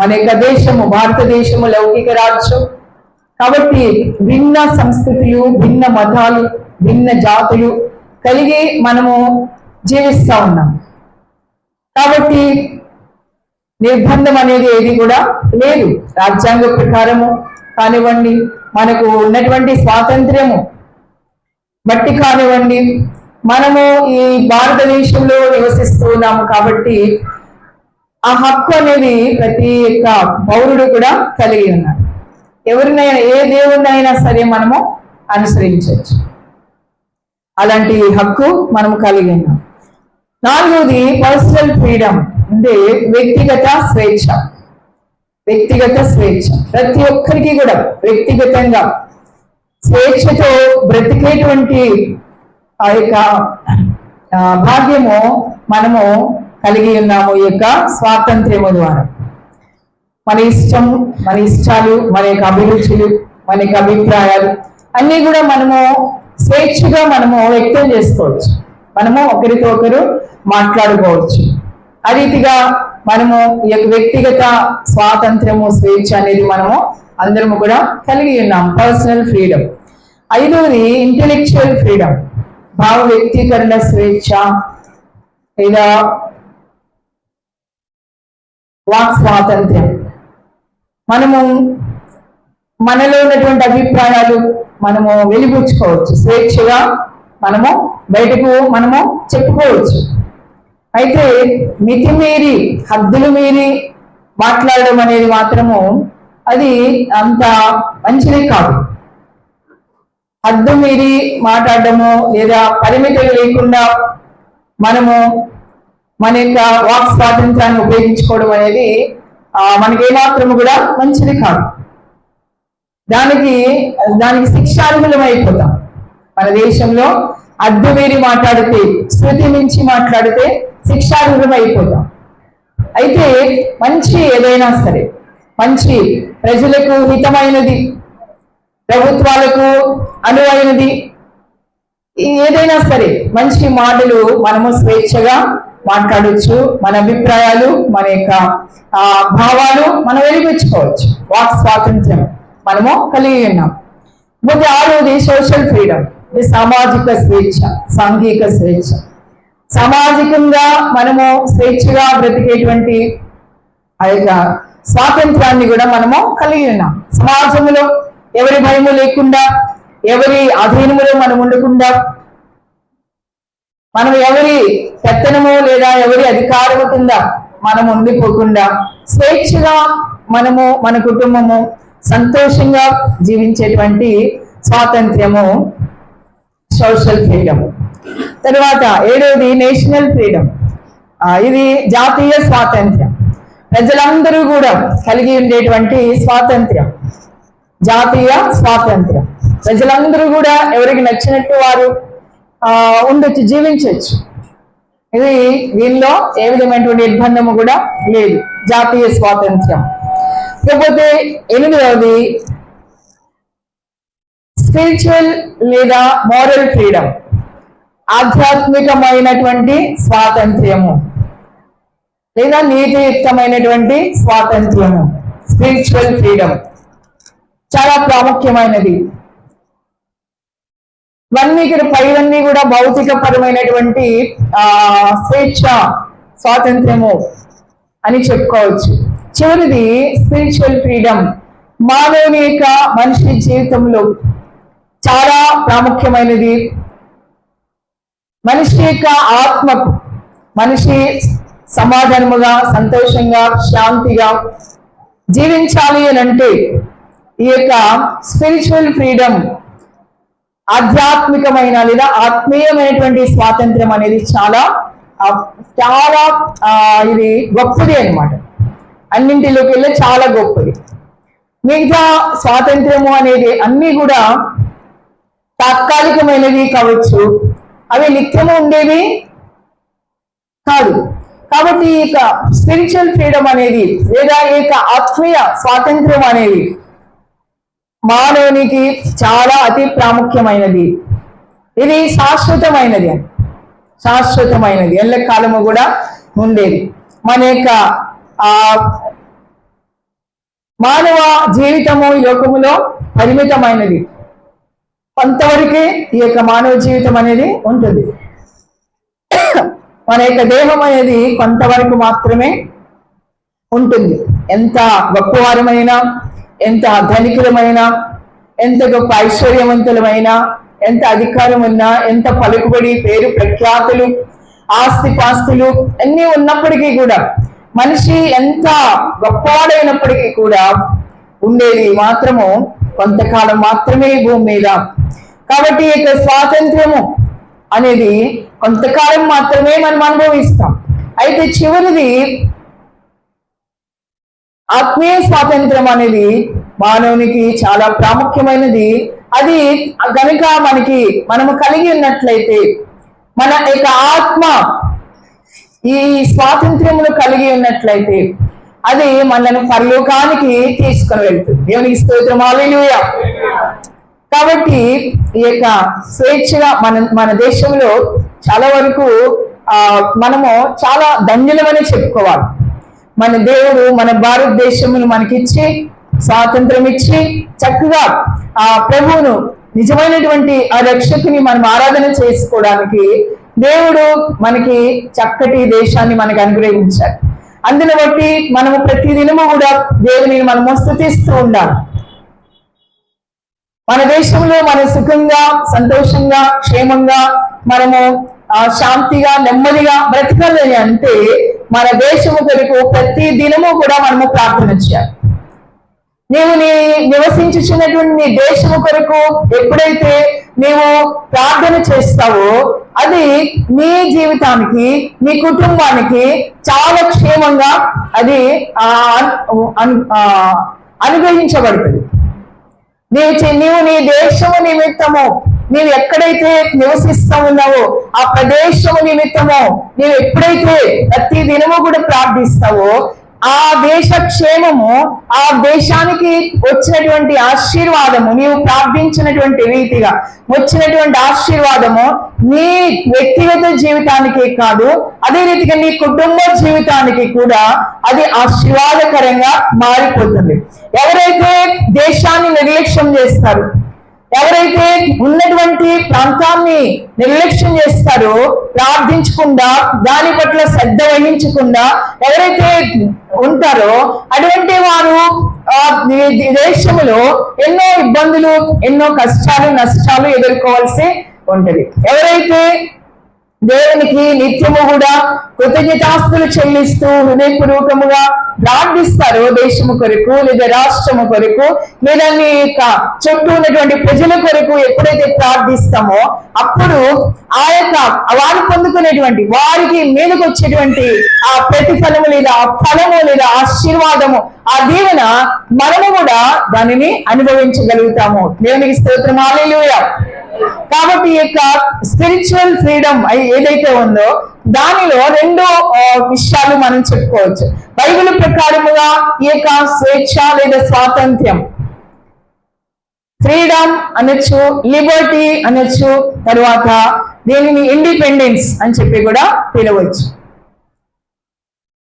మన యొక్క దేశము భారతదేశము లౌకిక రాజ్యం కాబట్టి భిన్న సంస్కృతులు, భిన్న మతాలు, భిన్న జాతులు కలిగి మనము జీవిస్తా ఉన్నాం. కాబట్టి నిర్బంధం అనేది ఏది కూడా లేదు. రాజ్యాంగ ప్రకారము కానివ్వండి, మనకు ఉన్నటువంటి స్వాతంత్ర్యము బట్టి కానివ్వండి, మనము ఈ భారతదేశంలో నివసిస్తూ ఉన్నాము కాబట్టి ఆ హక్కు అనేది ప్రతి ఒక్క పౌరుడు కూడా కలిగి ఉన్నాడు. ఎవరినైనా ఏ దేవుడినైనా సరే మనము అనుసరించవచ్చు. అలాంటి హక్కు మనము కలిగి ఉన్నాం. నాలుగోది పర్సనల్ ఫ్రీడమ్, అంటే వ్యక్తిగత స్వేచ్ఛ. వ్యక్తిగత స్వేచ్ఛ ప్రతి ఒక్కరికి కూడా వ్యక్తిగతంగా స్వేచ్ఛతో బ్రతికేటువంటి ఆ యొక్క భాగ్యము మనము కలిగి ఉన్నాము. ఈ యొక్క స్వాతంత్ర్యము ద్వారా మన ఇష్టం, మన ఇష్టాలు, మన యొక్క అభిరుచులు, మన యొక్క అభిప్రాయాలు అన్నీ కూడా మనము స్వేచ్ఛగా మనము వ్యక్తం చేసుకోవచ్చు. మనము ఒకరితో ఒకరు మాట్లాడుకోవచ్చు. ఆ రీతిగా మనము ఈ యొక్క వ్యక్తిగత స్వాతంత్ర్యము, స్వేచ్ఛ అనేది మనము అందరము కూడా కలిగి ఉన్నాం. Personal freedom. ఐదవది ఇంటెలెక్చువల్ ఫ్రీడమ్, భావ వ్యక్తీకరణ స్వేచ్ఛ లేదా వాక్ స్వాతంత్ర్యం. మనము మనలో ఉన్నటువంటి అభిప్రాయాలు మనము వెలిబుచ్చుకోవచ్చు. స్వేచ్ఛగా మనము బయటకు మనము చెప్పుకోవచ్చు. అయితే మితిమీరి, హద్దులు మీరి మాట్లాడడం అనేది మాత్రము అది అంత మంచిది కాదు. హద్దు మీరి మాట్లాడడము లేదా పరిమితులు లేకుండా మనము మన యొక్క వాక్ స్వాతంత్రాన్ని ఉపయోగించుకోవడం అనేది మనకేమాత్రము కూడా మంచిది కాదు. దానికి శిక్షార్హులం అయిపోతాం. మన దేశంలో హద్దు మీరి మాట్లాడితే, శృతి మించి మాట్లాడితే శిక్షార్హులం అయిపోతాం. అయితే మంచి ఏదైనా సరే, మంచి ప్రజలకు హితమైనది, ప్రభుత్వాలకు అనువైనది ఏదైనా సరే మంచి మాటలు మనము స్వేచ్ఛగా మాట్లాడవచ్చు. మన అభిప్రాయాలు, మన యొక్క భావాలు మనం వెలిగించుకోవచ్చు. వాక్ స్వాతంత్ర్యం మనము కలిగి ఉన్నాం. ముందు ఆరోది సోషల్ ఫ్రీడమ్, సామాజిక స్వేచ్ఛ, సాంఘిక స్వేచ్ఛ. సామాజికంగా మనము స్వేచ్ఛగా బ్రతికేటువంటి ఆ యొక్క స్వాతంత్రాన్ని కూడా మనము కలిగి ఉన్నాం. సమాజంలో ఎవరి భయము లేకుండా, ఎవరి అధీనములో మనం ఉండకుండా, మనం ఎవరి పెత్తనము లేదా ఎవరి అధికారము కింద మనం ఉండిపోకుండా స్వేచ్ఛగా మనము, మన కుటుంబము సంతోషంగా జీవించేటువంటి స్వాతంత్ర్యము సోషల్ ఫ్రీడమ్. తర్వాత ఏడవది నేషనల్ ఫ్రీడమ్, ఇది జాతీయ స్వాతంత్ర్యం. ప్రజలందరూ కూడా కలిగి ఉండేటువంటి స్వాతంత్ర్యం, జాతీయ స్వాతంత్ర్యం. ప్రజలందరూ కూడా ఎవరికి నచ్చినట్టు వారు ఉండొచ్చు, జీవించవచ్చు. ఇది దీనిలో ఏ విధమైనటువంటి నిర్బంధము కూడా లేదు. జాతీయ స్వాతంత్ర్యం. లేకపోతే ఎనిమిదవది స్పిరిచువల్ లేదా మోరల్ ఫ్రీడమ్, ఆధ్యాత్మికమైనటువంటి స్వాతంత్ర్యము లేదా నీతియుక్తమైనటువంటి స్వాతంత్ర్యము. స్పిరిచువల్ ఫ్రీడమ్ చాలా ప్రాముఖ్యమైనది. ఇవన్నీ పైవన్నీ కూడా భౌతిక పరమైనటువంటి స్వేచ్ఛ, స్వాతంత్ర్యము అని చెప్పుకోవచ్చు. చివరిది స్పిరిచువల్ ఫ్రీడమ్, మానవుని యొక్క మనిషి జీవితంలో చాలా ప్రాముఖ్యమైనది. మనిషి యొక్క ఆత్మకు, మనిషి సమాధానముగా, సంతోషంగా, శాంతిగా జీవించాలి అని అంటే ఈ యొక్క స్పిరిచువల్ ఫ్రీడమ్, ఆధ్యాత్మికమైన లేదా ఆత్మీయమైనటువంటి స్వాతంత్ర్యం అనేది చాలా చాలా ఇది గొప్పది అన్నమాట. అన్నింటిలోకి వెళ్ళి చాలా గొప్పది. మిగతా స్వాతంత్ర్యము అనేది అన్ని కూడా తాత్కాలికమైనవి కావచ్చు, అవి నిత్యము ఉండేవి కాదు. కాబట్టి ఈ యొక్క స్పిరిచువల్ ఫ్రీడమ్ అనేది లేదా ఈ యొక్క ఆత్మీయ స్వాతంత్ర్యం అనేది మానవునికి చాలా అతి ప్రాముఖ్యమైనది. ఇది శాశ్వతమైనది, శాశ్వతమైనది, ఎల్లకాలము కూడా ఉండేది. మన యొక్క మానవ జీవితము ఈ లోకములో పరిమితమైనది. కొంతవరకే ఈ యొక్క మానవ జీవితం అనేది ఉంటుంది. మన యొక్క దేహం అనేది కొంతవరకు మాత్రమే ఉంటుంది. ఎంత గొప్పవారమైనా, ఎంత ధనికులమైనా, ఎంత గొప్ప ఐశ్వర్యవంతులమైనా, ఎంత అధికారం ఉన్నా, ఎంత పలుకుబడి, పేరు ప్రఖ్యాతులు, ఆస్తి పాస్తులు అన్నీ ఉన్నప్పటికీ కూడా, మనిషి ఎంత గొప్పవాడైనప్పటికీ కూడా ఉండేది మాత్రము కొంతకాలం మాత్రమే భూమి మీద. కాబట్టి ఈ యొక్క స్వాతంత్ర్యము అనేది కొంతకాలం మాత్రమే మనం అనుభవిస్తాం. అయితే చివరిది ఆత్మీయ స్వాతంత్ర్యం అనేది మానవునికి చాలా ప్రాముఖ్యమైనది. అది గనుక మనము కలిగి ఉన్నట్లయితే, మన యొక్క ఆత్మ ఈ స్వాతంత్ర్యమును కలిగి ఉన్నట్లయితే, అది మనను పరలోకానికి తీసుకొని వెళ్తుంది. దేవునికి స్తోత్రం, హల్లెలూయా. కాబట్టి ఈ యొక్క స్వేచ్ఛగా మన దేశంలో చాలా వరకు మనము చాలా ధన్యులమని చెప్పుకోవాలి. మన దేవుడు మన భారతదేశమును మనకిచ్చి, స్వాతంత్రం ఇచ్చి, చక్కగా ఆ ప్రభువును, నిజమైనటువంటి ఆ రక్షకుని మనం ఆరాధన చేసుకోవడానికి దేవుడు మనకి చక్కటి దేశాన్ని మనకు అనుగ్రహించారు. అందుని బట్టి మనము ప్రతి దినము కూడా దేవుని మనము స్తుతిస్తూ ఉండాలి. మన దేశంలో మనం సుఖంగా, సంతోషంగా, క్షేమంగా, మనము శాంతిగా, నెమ్మదిగా బ్రతకాలని అంటే మన దేశము కొరకు ప్రతి దినము కూడా మనము ప్రార్థన చేయాలి. నీవు నివసించుచున్నటువంటి నీ దేశము కొరకు ఎప్పుడైతే నీవు ప్రార్థన చేస్తావో, అది నీ జీవితానికి, నీ కుటుంబానికి చాలా క్షేమంగా అది అనుగ్రహించబడుతుంది. నీవు నీ దేశము నిమిత్తము, నీవు ఎక్కడైతే నివసిస్తా ఉన్నావో ఆ ప్రదేశము నిమిత్తము నీవు ఎప్పుడైతే ప్రతి దినము కూడా ప్రార్థిస్తావో, ఆ దేశ క్షేమము, ఆ దేశానికి వచ్చినటువంటి ఆశీర్వాదము, నీవు ప్రార్థించినటువంటి రీతిగా వచ్చినటువంటి ఆశీర్వాదము నీ వ్యక్తిగత జీవితానికి కాదు, అదే రీతిగా నీ కుటుంబ జీవితానికి కూడా అది ఆశీర్వాదకరంగా మారిపోతుంది. ఎవరైతే దేశాన్ని నిర్లక్ష్యం చేస్తారు, ఎవరైతే ఉన్నటువంటి ప్రాంతాన్ని నిర్లక్ష్యం చేస్తారో, ప్రార్థించకుండా, దాని పట్ల శ్రద్ధ వహించకుండా ఎవరైతే ఉంటారో, అటువంటి వారు దేశంలో ఎన్నో ఇబ్బందులు, ఎన్నో కష్టాలు, నష్టాలు ఎదుర్కోవాల్సి ఉంటది. ఎవరైతే దేవునికి నిత్యము కూడా కృతజ్ఞతాస్తులు చెల్లిస్తూ హృదయపూర్వకముగా ప్రార్థిస్తారో, దేశము కొరకు లేదా రాష్ట్రము కొరకు లేదా నీ చుట్టూ ఉన్నటువంటి ప్రజల కొరకు ఎప్పుడైతే ప్రార్థిస్తామో, అప్పుడు ఆ యొక్క వారు పొందుకునేటువంటి, వారికి మీదకి వచ్చేటువంటి ఆ ప్రతిఫలము లేదా ఆ ఫలము లేదా ఆశీర్వాదము, ఆ దీవెన మనము కూడా దానిని అనుభవించగలుగుతాము. దేవునికి స్తోత్రం, హల్లెలూయా. కాబట్టి ఈ యొక్క స్పిరిచువల్ ఫ్రీడమ్ ఏదైతే ఉందో దానిలో రెండో విషయాలు మనం చెప్పుకోవచ్చు. బైబిల్ ప్రకారముగా ఈ యొక్క స్వేచ్ఛ లేదా స్వాతంత్ర్యం, ఫ్రీడమ్ అనొచ్చు, లిబర్టీ అనొచ్చు, తర్వాత దీనిని ఇండిపెండెన్స్ అని చెప్పి కూడా పిలవచ్చు.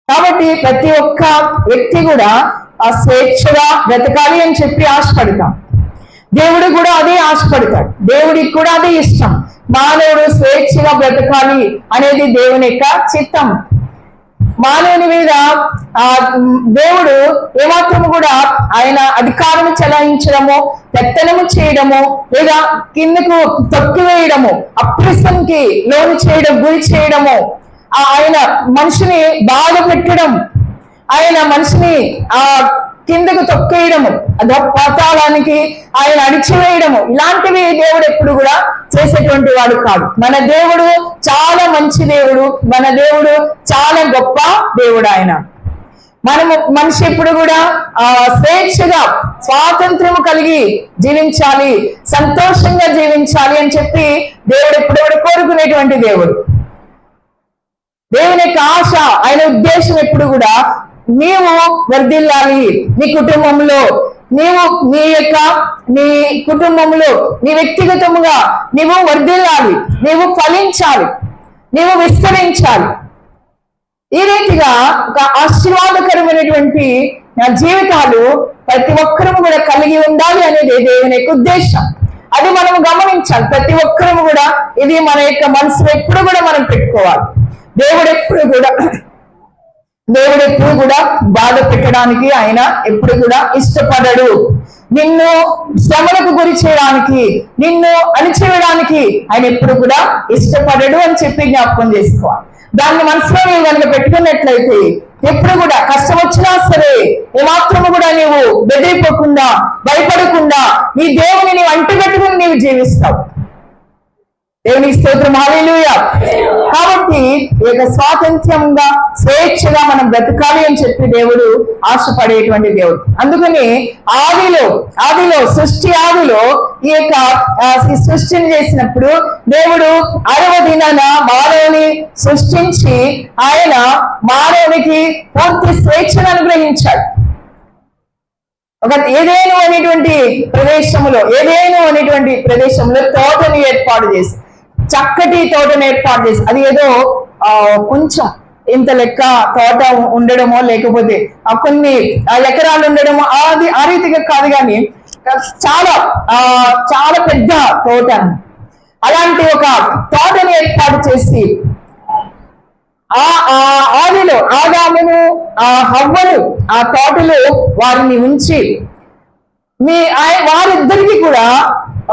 కాబట్టి ప్రతి ఒక్క వ్యక్తి కూడా ఆ స్వేచ్ఛగా బ్రతకాలి అని చెప్పి ఆశపడతాం. దేవుడు కూడా అదే ఆశపడతాడు, దేవుడికి కూడా అదే ఇష్టం. మానవుడు స్వేచ్ఛగా బ్రతకాలి అనేది దేవుని యొక్క చిత్తం. మానవుని మీద దేవుడు ఏమాత్రము కూడా ఆయన అధికారం చెలాయించడము, పెత్తనము చేయడము లేదా కిందకు తొక్కివేయడము, అప్రసంకి లోను చేయడం, గురి చేయడము, ఆయన మనిషిని బాధ పెట్టడం, ఆయన మనిషిని కిందకు తొక్కేయడము, పాతాళానికి ఆయన అణిచివేయడము, ఇలాంటివి దేవుడు ఎప్పుడు కూడా చేసేటువంటి వాడు కాదు. మన దేవుడు చాలా మంచి దేవుడు, మన దేవుడు చాలా గొప్ప దేవుడు. ఆయన మనిషి ఎప్పుడు కూడా స్వేచ్ఛగా స్వాతంత్ర్యము కలిగి జీవించాలి, సంతోషంగా జీవించాలి అని చెప్పి దేవుడు ఎప్పుడు కోరుకునేటువంటి దేవుడు. దేవుని యొక్క ఆశ, ఆయన ఉద్దేశం ఎప్పుడు కూడా నీవు వర్ధిల్లాలి, నీ కుటుంబంలో నీవు నీ కుటుంబంలో నీ వ్యక్తిగతముగా నీవు వర్ధిల్లాలి, నీవు ఫలించాలి, నీవు విస్తరించాలి. ఈ రీతిగా ఒక ఆశీర్వాదకరమైనటువంటి జీవితాలు ప్రతి ఒక్కరూ కూడా కలిగి ఉండాలి అనేది దేవుని యొక్క ఉద్దేశం. అది మనం గమనించాలి. ప్రతి ఒక్కరూ కూడా ఇది మన యొక్క మనసులో ఎప్పుడు కూడా మనం పెట్టుకోవాలి. దేవుడు ఎప్పుడు కూడా బాధ పెట్టడానికి ఆయన ఎప్పుడు కూడా ఇష్టపడడు. నిన్ను శ్రమలకు గురి చేయడానికి, నిన్ను అణిచివేయడానికి ఆయన ఎప్పుడు కూడా ఇష్టపడడు అని చెప్పి జ్ఞాపకం చేసుకోవాలి. దాన్ని మనసులో నీవు కనుక పెట్టుకున్నట్లయితే ఎప్పుడు కూడా కష్టం వచ్చినా సరే ఏమాత్రము కూడా నీవు బెదిరిపోకుండా, భయపడకుండా నీ దేవుని నీవు అంటుకట్టుకుని నీవు జీవిస్తావు. దేవునికి స్తోత్రం, హల్లెలూయా. కాబట్టి ఇక స్వాతంత్ర్యంగా స్వేచ్ఛగా మనం బ్రతకాలి అని చెప్పి దేవుడు ఆశపడేటువంటి దేవుడు. అందుకని ఆదిలో సృష్టి ఆదిలో ఈ యొక్క సృష్టిని చేసినప్పుడు దేవుడు 6వ దినాన మానవుని సృష్టించి ఆయన మానవునికి పూర్తి స్వేచ్ఛను అనుగ్రహించాడు. ఏదేను అనేటువంటి ప్రదేశంలో తోటని ఏర్పాటు చేసి, చక్కటి తోటను ఏర్పాటు చేసి, అది ఏదో కొంచెం ఇంత లెక్క తోట ఉండడమో లేకపోతే కొన్ని ఎకరాలు ఉండడమో అది ఆ రీతిగా కాదు, కానీ చాలా పెద్ద తోట. అలాంటి ఒక తోటని ఏర్పాటు చేసి ఆదిలో ఆదామును హవ్వను ఆ తోటలో వారిని ఉంచి వారిద్దరికి కూడా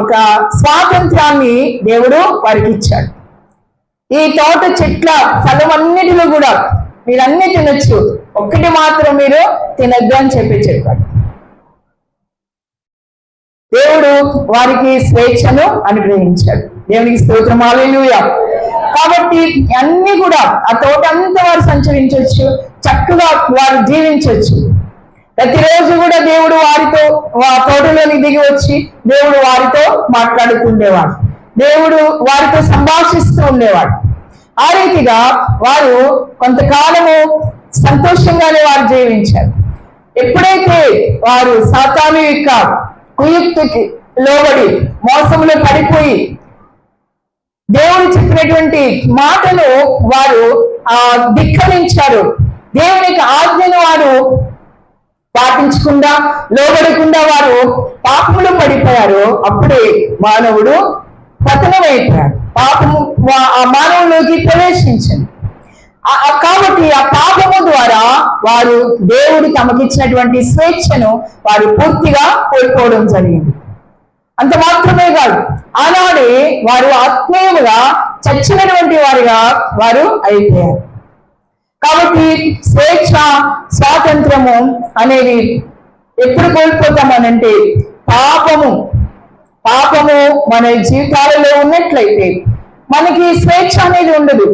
ఒక స్వాతంత్రాన్ని దేవుడు వారికి ఇచ్చాడు. ఈ తోట చెట్ల ఫలం అన్నిటిలో కూడా మీరన్నీ తినొచ్చు, ఒక్కటి మాత్రం మీరు తినద్దు అని చెప్పాడు. దేవుడు వారికి స్వేచ్ఛను అనుగ్రహించాడు. దేవునికి స్తోత్రం, హల్లెలూయా. కాబట్టి అన్ని కూడా ఆ తోట అంతా వారు సంచరించవచ్చు, చక్కగా వారు జీవించవచ్చు. ప్రతిరోజు కూడా దేవుడు వారితో తోటలోని దిగి వచ్చి దేవుడు వారితో మాట్లాడుతుండేవాడు, దేవుడు వారితో సంభాషిస్తూ ఉండేవాడు. ఆ రీతిగా వారు కొంతకాలము సంతోషంగానే వారు జీవించారు. ఎప్పుడైతే వారు సాతాను యొక్క కుయుక్తికి లోబడి మోసంలో పడిపోయి దేవుడు చెప్పినటువంటి మాటను వారు ధిక్కరించారు, దేవునికి ఆజ్ఞను వారు పాటించకుండా లోబడకుండా వారు పాపములో పడిపోయారు. అప్పుడే మానవుడు పతనమైపోయాడు, పాపము ఆ మానవులోకి ప్రవేశించింది. కాబట్టి ఆ పాపము ద్వారా వారు దేవుడు తమకిచ్చినటువంటి స్వేచ్ఛను వారు పూర్తిగా కోల్పోవడం జరిగింది. అంత మాత్రమే కాదు, ఆనాడే వారు ఆత్మీయముగా చచ్చినటువంటి వారిగా వారు అయిపోయారు. కాబట్టి స్వాతంత్రము అనేది ఎప్పుడు కోల్పోతామనంటే పాపము మన జీవితాలలో ఉన్నట్లయితే మనకి స్వేచ్ఛ అనేది ఉండదు.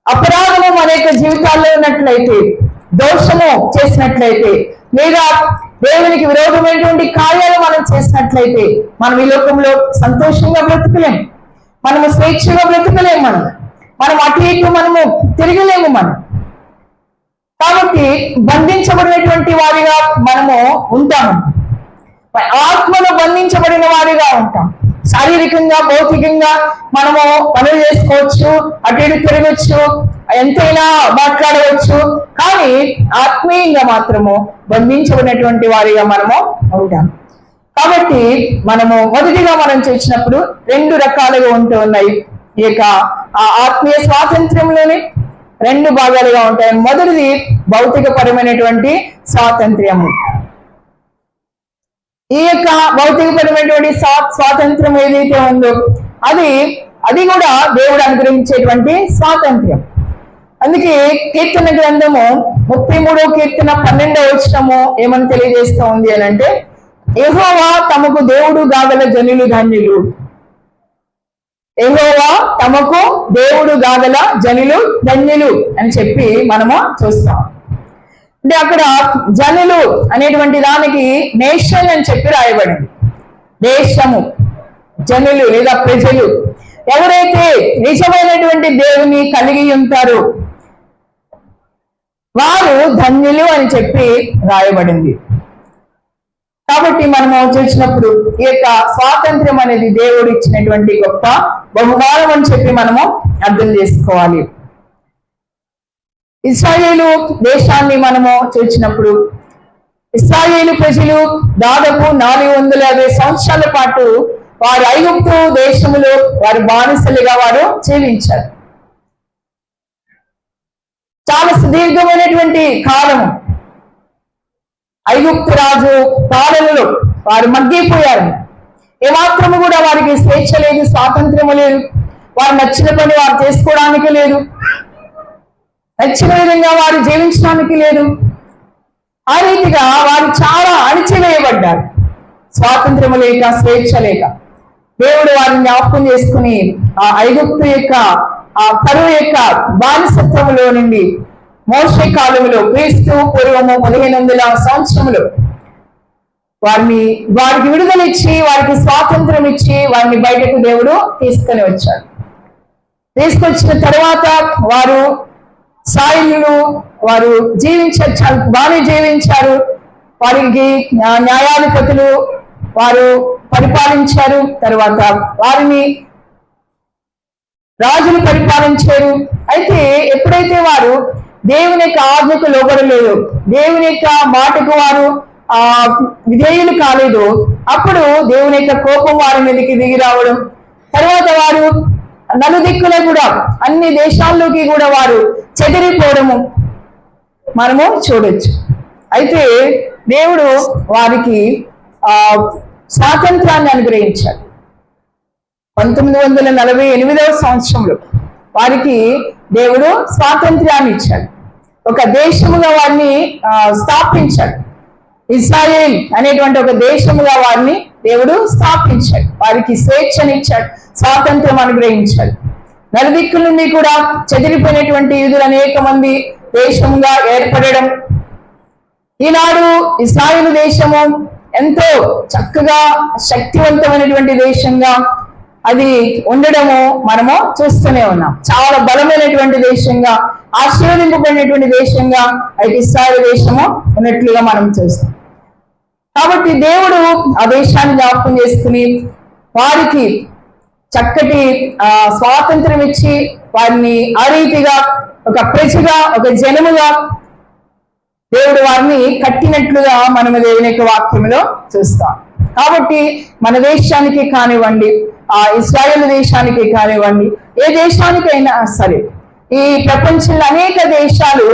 అపరాధము మన యొక్క జీవితాల్లో ఉన్నట్లయితే, దోషము చేసినట్లయితే, లేదా దేవునికి విరోధమైనటువంటి కార్యాలు మనం చేసినట్లయితే మనం ఈ లోకంలో సంతోషంగా బ్రతకలేము, మనము స్వేచ్ఛగా బ్రతకలేము, మనం అటు ఇటు మనము తిరగలేము. కాబట్టి బంధించబడినటువంటి వారిగా మనము ఉంటాము, ఆత్మలో బంధించబడిన వారిగా ఉంటాం. శారీరకంగా భౌతికంగా మనము పనులు చేసుకోవచ్చు, అటు ఇటు తిరగచ్చు, ఎంతైనా మాట్లాడవచ్చు, కానీ ఆత్మీయంగా మాత్రము బంధించబడినటువంటి వారిగా మనము ఉంటాం. కాబట్టి మనము మొదటిగా మనం చూసినప్పుడు 2 రకాలుగా ఉంటూ ఉన్నాయి. ఈ యొక్క ఆత్మీయ స్వాతంత్ర్యంలోనే 2 భాగాలుగా ఉంటాయి. మొదటిది భౌతిక పరమైనటువంటి స్వాతంత్ర్యము. ఈ యొక్క భౌతికపరమైనటువంటి స్వాతంత్రం ఏదైతే ఉందో అది కూడా దేవుడు అనుగ్రహించేటువంటి స్వాతంత్ర్యం. అందుకే కీర్తన గ్రంథము 33వ కీర్తన 12వ వచనము ఏమని తెలియజేస్తూ ఉంది అని అంటే, యెహోవా తమకు దేవుడు గాగల జనులు ధన్యులు. యెహోవా తమకు దేవుడు గాగల జనులు ధన్యులు అని చెప్పి మనము చూస్తాం. అంటే అక్కడ జనులు అనేటువంటి దానికి నేషన్ అని చెప్పి రాయబడింది. దేశము, జనులు లేదా ప్రజలు ఎవరైతే నిజమైనటువంటి దేవుని కలిగి ఉంటారో వారు ధన్యులు అని చెప్పి రాయబడింది. కాబట్టి మనము చూసినప్పుడు ఈ యొక్క స్వాతంత్ర్యం అనేది దేవుడు ఇచ్చినటువంటి గొప్ప బహుమానం అని చెప్పి మనము అర్థం చేసుకోవాలి. ఇశ్రాయేలు దేశాన్ని మనము చూసినప్పుడు ఇశ్రాయేలు ప్రజలు దాదాపు 450 సంవత్సరాల పాటు వారు ఐగుప్తు దేశములో వారు బానిసలుగా వారు జీవించారు. చాలా సుదీర్ఘమైనటువంటి కాలము ఐగుప్తు రాజు పాలనలో వారు మగ్గిపోయారు. ఏమాత్రము కూడా వారికి స్వేచ్ఛ లేదు, స్వాతంత్రము లేదు. వారు నచ్చిన పని వారు చేసుకోవడానికి లేదు, నచ్చిన విధంగా వారు జీవించడానికి లేదు. ఆ రీతిగా వారు చాలా అణిచివేయబడ్డారు. స్వాతంత్రము లేక, స్వేచ్ఛ లేక దేవుడు వారిని జ్ఞాపకం చేసుకుని ఆ ఐగుప్తు యొక్క ఆ కరువు యొక్క బానిసత్వములో నుండి మోషే కాలంలో క్రీస్తు పూర్వము 1500 సంవత్సరములు వారికి విడుదల ఇచ్చి, వారికి స్వాతంత్రం ఇచ్చి వారిని బయటకు దేవుడు తీసుకొని వచ్చాడు. తీసుకొచ్చిన తర్వాత వారు సాయులు వారు జీవించారు, బాగా జీవించారు. వారికి న్యాయాధిపతులు వారు పరిపాలించారు. తర్వాత వారిని రాజులు పరిపాలించారు. అయితే ఎప్పుడైతే వారు దేవుని యొక్క ఆజ్ఞకు లోబడలేదు, దేవుని యొక్క మాటకు వారు విధేయులు కాలేదు, అప్పుడు దేవుని యొక్క కోపం వారి మీదకి దిగి రావడం, తర్వాత వారు నలుదిక్కుల కూడా అన్ని దేశాల్లోకి కూడా వారు చెదిరిపోవడము మనము చూడొచ్చు. అయితే దేవుడు వారికి స్వాతంత్రాన్ని అనుగ్రహించాడు. 1948 సంవత్సరంలో వారికి దేవుడు స్వాతంత్ర్యాన్ని ఇచ్చాడు. ఒక దేశముగా వారిని స్థాపించాడు. ఇజ్రాయేల్ అనేటువంటి ఒక దేశముగా వారిని దేవుడు స్థాపించాడు. వారికి స్వేచ్ఛనిచ్చాడు, స్వాతంత్రం అనుగ్రహించాడు. నలుదిక్కుల నుండి కూడా చెదిరిపోయినటువంటి యూదులు అనేక మంది దేశంగా ఏర్పడడం, ఈనాడు ఇశ్రాయేలు దేశము ఎంతో చక్కగా శక్తివంతమైనటువంటి దేశంగా అది ఉండడము మనము చూస్తూనే ఉన్నాం. చాలా బలమైనటువంటి దేశంగా, ఆశీర్వదింపబడినటువంటి దేశంగా అయితే ఇశ్రాయేలు దేశము ఉన్నట్లుగా మనం చూస్తాం. కాబట్టి దేవుడు ఆ దేశాన్ని జ్ఞాపకం చేసుకుని వారికి చక్కటి స్వాతంత్రం ఇచ్చి వారిని ఆ రీతిగా ఒక ప్రజగా, ఒక జనముగా దేవుడు వారిని కట్టినట్లుగా మనము దేవుని యొక్క వాక్యంలో చూస్తాం. కాబట్టి మన దేశానికి కానివ్వండి, ఆ ఇశ్రాయేల్ దేశానికి కానివ్వండి, ఏ దేశానికైనా సరే ఈ ప్రపంచంలో అనేక దేశాలు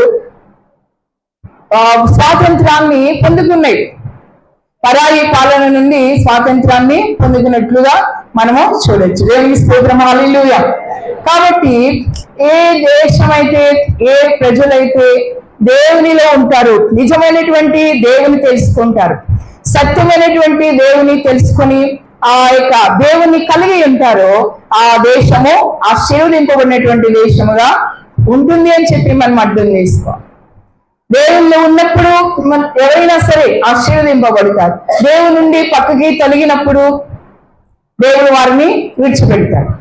స్వాతంత్రాన్ని పొందుకున్నాయి. పరాయి పాలన నుండి స్వాతంత్రాన్ని పొందుకున్నట్లుగా మనము చూడొచ్చు. దేవునికి స్తోత్రం, హల్లెలూయా. కాబట్టి ఏ దేశమైతే, ఏ ప్రజలైతే దేవునిలో ఉంటారు, నిజమైనటువంటి దేవుని తెలుసుకుంటారు, సత్యమైనటువంటి దేవుని తెలుసుకొని ఆ యొక్క దేవుని కలిగి ఉంటారో ఆ దేశము ఆశీర్వదింపబడినటువంటి దేశముగా ఉంటుంది అని చెప్పి మనం అర్థం చేసుకోవాలి. దేవుళ్ళు ఉన్నప్పుడు ఎవరైనా సరే ఆశీర్వదింపబడతారు. దేవుని నుండి పక్కకి తొలగినప్పుడు దేవుడు వారిని విడిచిపెడతాడు.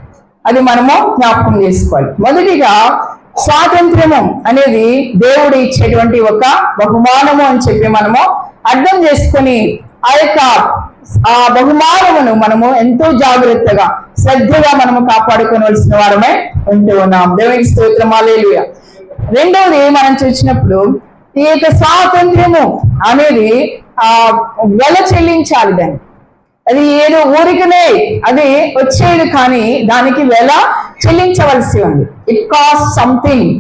అది మనము జ్ఞాపకం చేసుకోవాలి. మొదటిగా స్వాతంత్ర్యము అనేది దేవుడు ఇచ్చేటువంటి ఒక బహుమానము అని చెప్పి మనము అర్థం చేసుకొని ఆ బహుమానమును మనము ఎంతో జాగ్రత్తగా, శ్రద్ధగా మనము కాపాడుకోవలసిన వారమే ఉంటూ ఉన్నాం. దేవునికి స్తోత్రం, హల్లెలూయా. రెండవది మనం చూసినప్పుడు ఈ యొక్క స్వాతంత్ర్యము అనేది వెల చెల్లించాలి. దాన్ని అది ఏదో ఊరికనే అది వచ్చేది, కానీ దానికి వెల చెల్లించవలసి ఉంది. It cost something.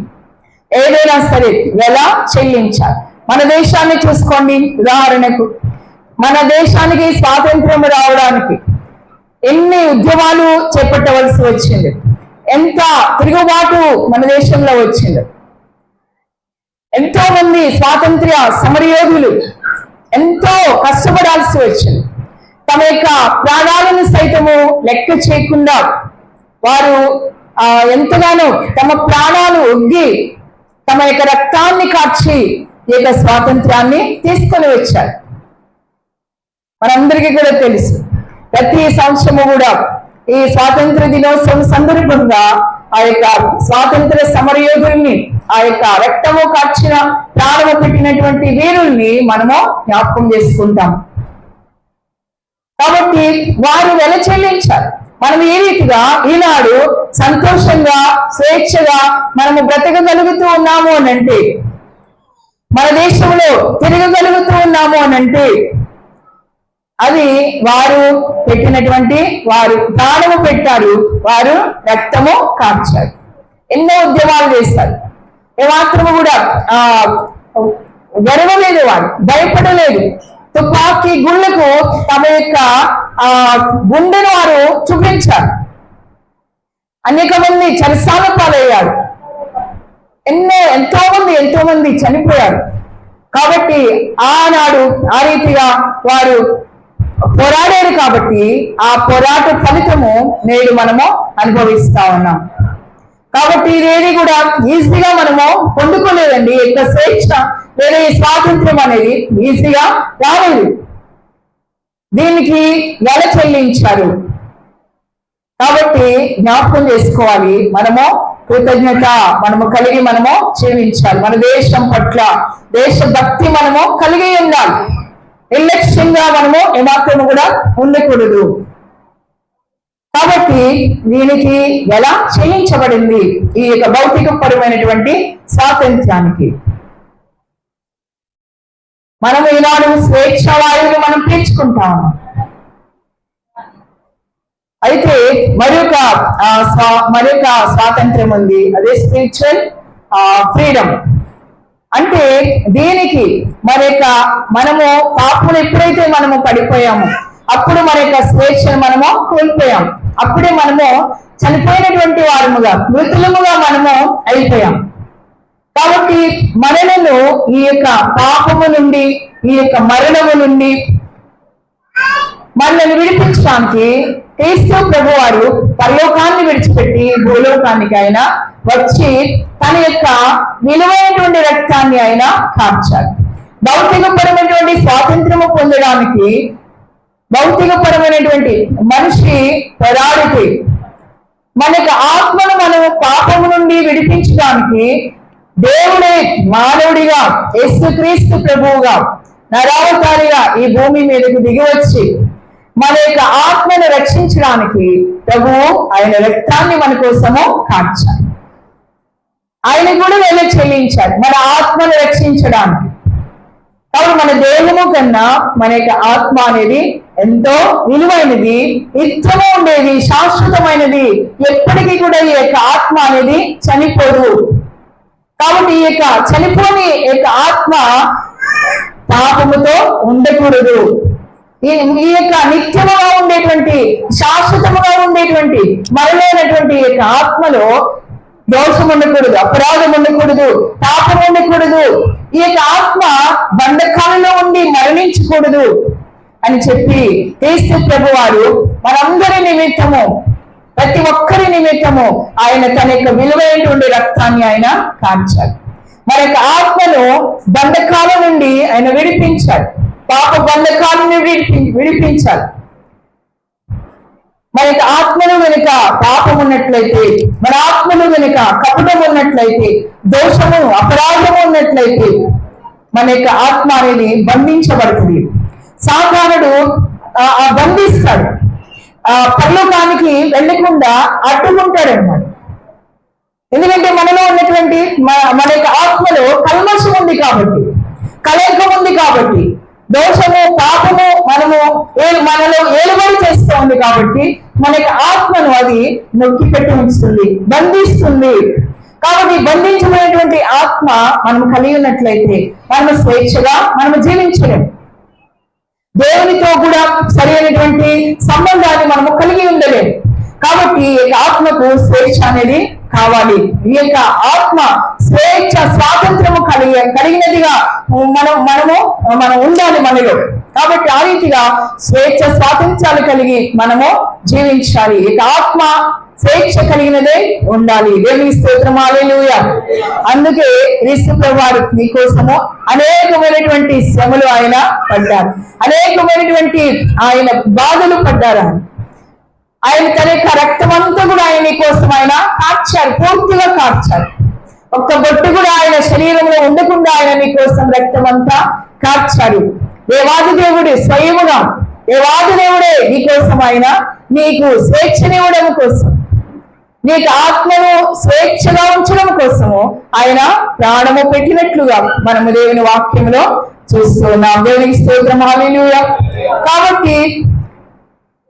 ఏదైనా సరే వెల చెల్లించాలి. మన దేశాన్ని చూసుకోండి, ఉదాహరణకు మన దేశానికి స్వాతంత్ర్యం రావడానికి ఎన్ని ఉద్యమాలు చేపట్టవలసి వచ్చింది, ఎంత తిరుగుబాటు మన దేశంలో వచ్చింది. ఎంతో మంది స్వాతంత్ర్య సమరయోధులు ఎంతో కష్టపడాల్సి వచ్చింది. తమ యొక్క ప్రాణాలను సైతము లెక్క చేయకుండా వారు ఎంతగానో తమ ప్రాణాలు ఒగ్గి తమ యొక్క రక్తాన్ని కార్చి ఈ యొక్క స్వాతంత్ర్యాన్ని తీసుకొని వచ్చారు. మనందరికీ కూడా తెలుసు, ప్రతి సంవత్సరము కూడా ఈ స్వాతంత్ర దినోత్సవం సందర్భంగా ఆ యొక్క స్వాతంత్ర సమరయోధుల్ని, ఆ యొక్క రక్తము కార్చిన ప్రాణము పెట్టినటువంటి వీరుల్ని మనము జ్ఞాపకం చేసుకుంటాం. కాబట్టి వారు వెల చెల్లించారు. మనం ఈ రీతిగా ఈనాడు సంతోషంగా, స్వేచ్ఛగా మనము బ్రతకగలుగుతూ ఉన్నాము అని అంటే మన దేశంలో తిరగగలుగుతూ ఉన్నాము అని అంటే అది వారు పెట్టినటువంటి, వారు ప్రాణము పెట్టారు, వారు రక్తము కార్చారు, ఎన్నో ఉద్యమాలు చేస్తారు. ఏమాత్రము కూడా గర్వలేదు, వారు భయపడలేదు. తుపాకీ గుళ్ళకు తమ యొక్క గుండెను వారు చూపించారు. అనేక మంది చెరసాల పాలయ్యారు, ఎంతో మంది చనిపోయారు. కాబట్టి ఆనాడు ఆ రీతిగా వారు పోరాడారు. కాబట్టి ఆ పోరాట ఫలితము నేడు మనము అనుభవిస్తా ఉన్నాం. కాబట్టి ఇదేది కూడా ఈజీగా మనము పొందుకోలేదండి. యొక్క స్వేచ్ఛ లేదా ఈ స్వాతంత్ర్యం అనేది ఈజీగా రాలేదు. దీనికి వెల చెల్లించారు. కాబట్టి జ్ఞాపకం చేసుకోవాలి, మనము కృతజ్ఞత మనము కలిగి మనము జీవించాలి. మన దేశం పట్ల దేశభక్తి మనము కలిగి ఉండాలి. నిర్లక్ష్యంగా మనము ఏమాత్రము కూడా ఉండకూడదు. కాబట్టి దీనికి ఎలా చెల్లించబడింది ఈ యొక్క భౌతికపరమైనటువంటి స్వాతంత్ర్యానికి. మనం ఈనాడు స్వేచ్ఛ వాయువులు మనం పీల్చుకుంటాము. అయితే మరొక స్వాతంత్ర్యం ఉంది, అదే స్పిరిచువల్ ఫ్రీడమ్. అంటే దీనికి మనము పాపములు ఎప్పుడైతే మనము పడిపోయామో అప్పుడు మన యొక్క స్వేచ్ఛను మనము కోల్పోయాం. అప్పుడే మనము చనిపోయినటువంటి వారముగా, మృతులముగా మనము అయిపోయాం. కాబట్టి మనలను ఈ యొక్క పాపము నుండి, ఈ యొక్క మరణము నుండి మనల్ని విడిపించడానికి క్రీస్తు ప్రభు వారు పరలోకాన్ని విడిచిపెట్టి భూలోకానికి ఆయన వచ్చి తన యొక్క విలువైనటువంటి రక్తాన్ని ఆయన కార్చారు. భౌతికపరమైనటువంటి స్వాతంత్రము పొందడానికి, భౌతికపరమైనటువంటి మనిషి పోరాడితే మన యొక్క ఆత్మను మనము పాపము నుండి విడిపించడానికి దేవుడే మానవుడిగా యేసుక్రీస్తు ప్రభువుగా నరావతారిగా ఈ భూమి మీదకు దిగివచ్చి మన యొక్క ఆత్మను రక్షించడానికి ప్రభువు ఆయన రక్తాన్ని మన కోసము కార్చారు. ఆయన కూడా వెల చెల్లించారు మన ఆత్మను రక్షించడానికి. కాబట్టి మన దేహము కన్నా మన యొక్క ఆత్మ అనేది ఎంతో విలువైనది, నిత్యము ఉండేది, శాశ్వతమైనది. ఎప్పటికీ కూడా ఈ యొక్క ఆత్మ అనేది చనిపోదు. కాబట్టి ఈ యొక్క చనిపోని యొక్క ఆత్మ పాపముతో ఉండకూడదు. ఈ యొక్క నిత్యముగా ఉండేటువంటి, శాశ్వతముగా ఉండేటువంటి, మరలేనటువంటి ఈ యొక్క ఆత్మలో దోషం ఉండకూడదు, అపరాధం ఉండకూడదు, పాపం ఉండకూడదు. ఈ యొక్క ఆత్మ బంధకాలలో ఉండి మరణించకూడదు అని చెప్పి క్రీస్తు ప్రభు వారు మనందరి నిమిత్తము, ప్రతి ఒక్కరి నిమిత్తము ఆయన తన యొక్క విలువైనటువంటి రక్తాన్ని ఆయన కార్చారు. మన యొక్క ఆత్మను బంధకాల నుండి ఆయన విడిపించాడు, పాప బంధకాల నుండి విడిపించాడు. మన యొక్క ఆత్మను వెనుక పాపం ఉన్నట్లయితే, మన ఆత్మను వెనుక కపటం ఉన్నట్లయితే, దోషము అపరాధము ఉన్నట్లయితే మన యొక్క ఆత్మ అనేది బంధించబడుతుంది. సాతానుడు బంధిస్తాడు, పరలోకానికి వెళ్ళకుండా అడ్డుకుంటాడు అన్నమాట. ఎందుకంటే మనలో ఉన్నటువంటి మన యొక్క ఆత్మలో కల్మషం ఉంది కాబట్టి, కలయికం ఉంది కాబట్టి, దోషము పాపము మనలో ఏలుబడి చేస్తూ ఉంది కాబట్టి మన యొక్క ఆత్మను అది నొక్కి పెట్టి ఉంచుతుంది, బంధిస్తుంది. కాబట్టి బంధించబడినటువంటి ఆత్మ మనం కలిగి ఉన్నట్లయితే మనం స్వేచ్ఛగా మనము జీవించలేము. దేవునితో కూడా సరైనటువంటి సంబంధాన్ని మనము కలిగి ఉండలేము. కాబట్టి ఈ యొక్క ఆత్మకు స్వేచ్ఛ అనేది కావాలి. ఈ యొక్క ఆత్మ స్వేచ్ఛ స్వాతంత్రము కలిగినదిగా మనం ఉండాలి మనలో. కాబట్టి ఆ రీతిగా స్వేచ్ఛ స్వాతంత్రాలు కలిగి మనము జీవించాలి. ఈ యొక్క ఆత్మ స్వేచ్ఛ కలిగినదే ఉండాలి. దేవుని స్తోత్రం, హల్లెలూయా. అందుకే క్రీస్తు ప్రభువు వారు మీకోసము అనేకమైనటువంటి శ్రమలు ఆయన పడ్డారు, అనేకమైనటువంటి ఆయన బాధలు పడ్డారు. ఆయన తన యొక్క రక్తమంతా కూడా ఆయన కోసం ఆయన కార్చారు, పూర్తిగా కార్చారు. ఒక్క బొట్టు కూడా ఆయన శరీరంలో ఉండకుండా ఆయన మీకోసం రక్తం అంతా కార్చారు. దేవాది దేవుడే స్వయముగా, దేవాది దేవుడే నీకోసం ఆయన నీకు స్వేచ్ఛనివ్వడం కోసం, నీకు ఆత్మను స్వేచ్ఛగా ఉంచడం కోసము ఆయన ప్రాణము పెట్టినట్లుగా మనము దేవుని వాక్యంలో చూస్తున్నాం. దేవునికి స్తోత్రం, హల్లెలూయా. కాబట్టి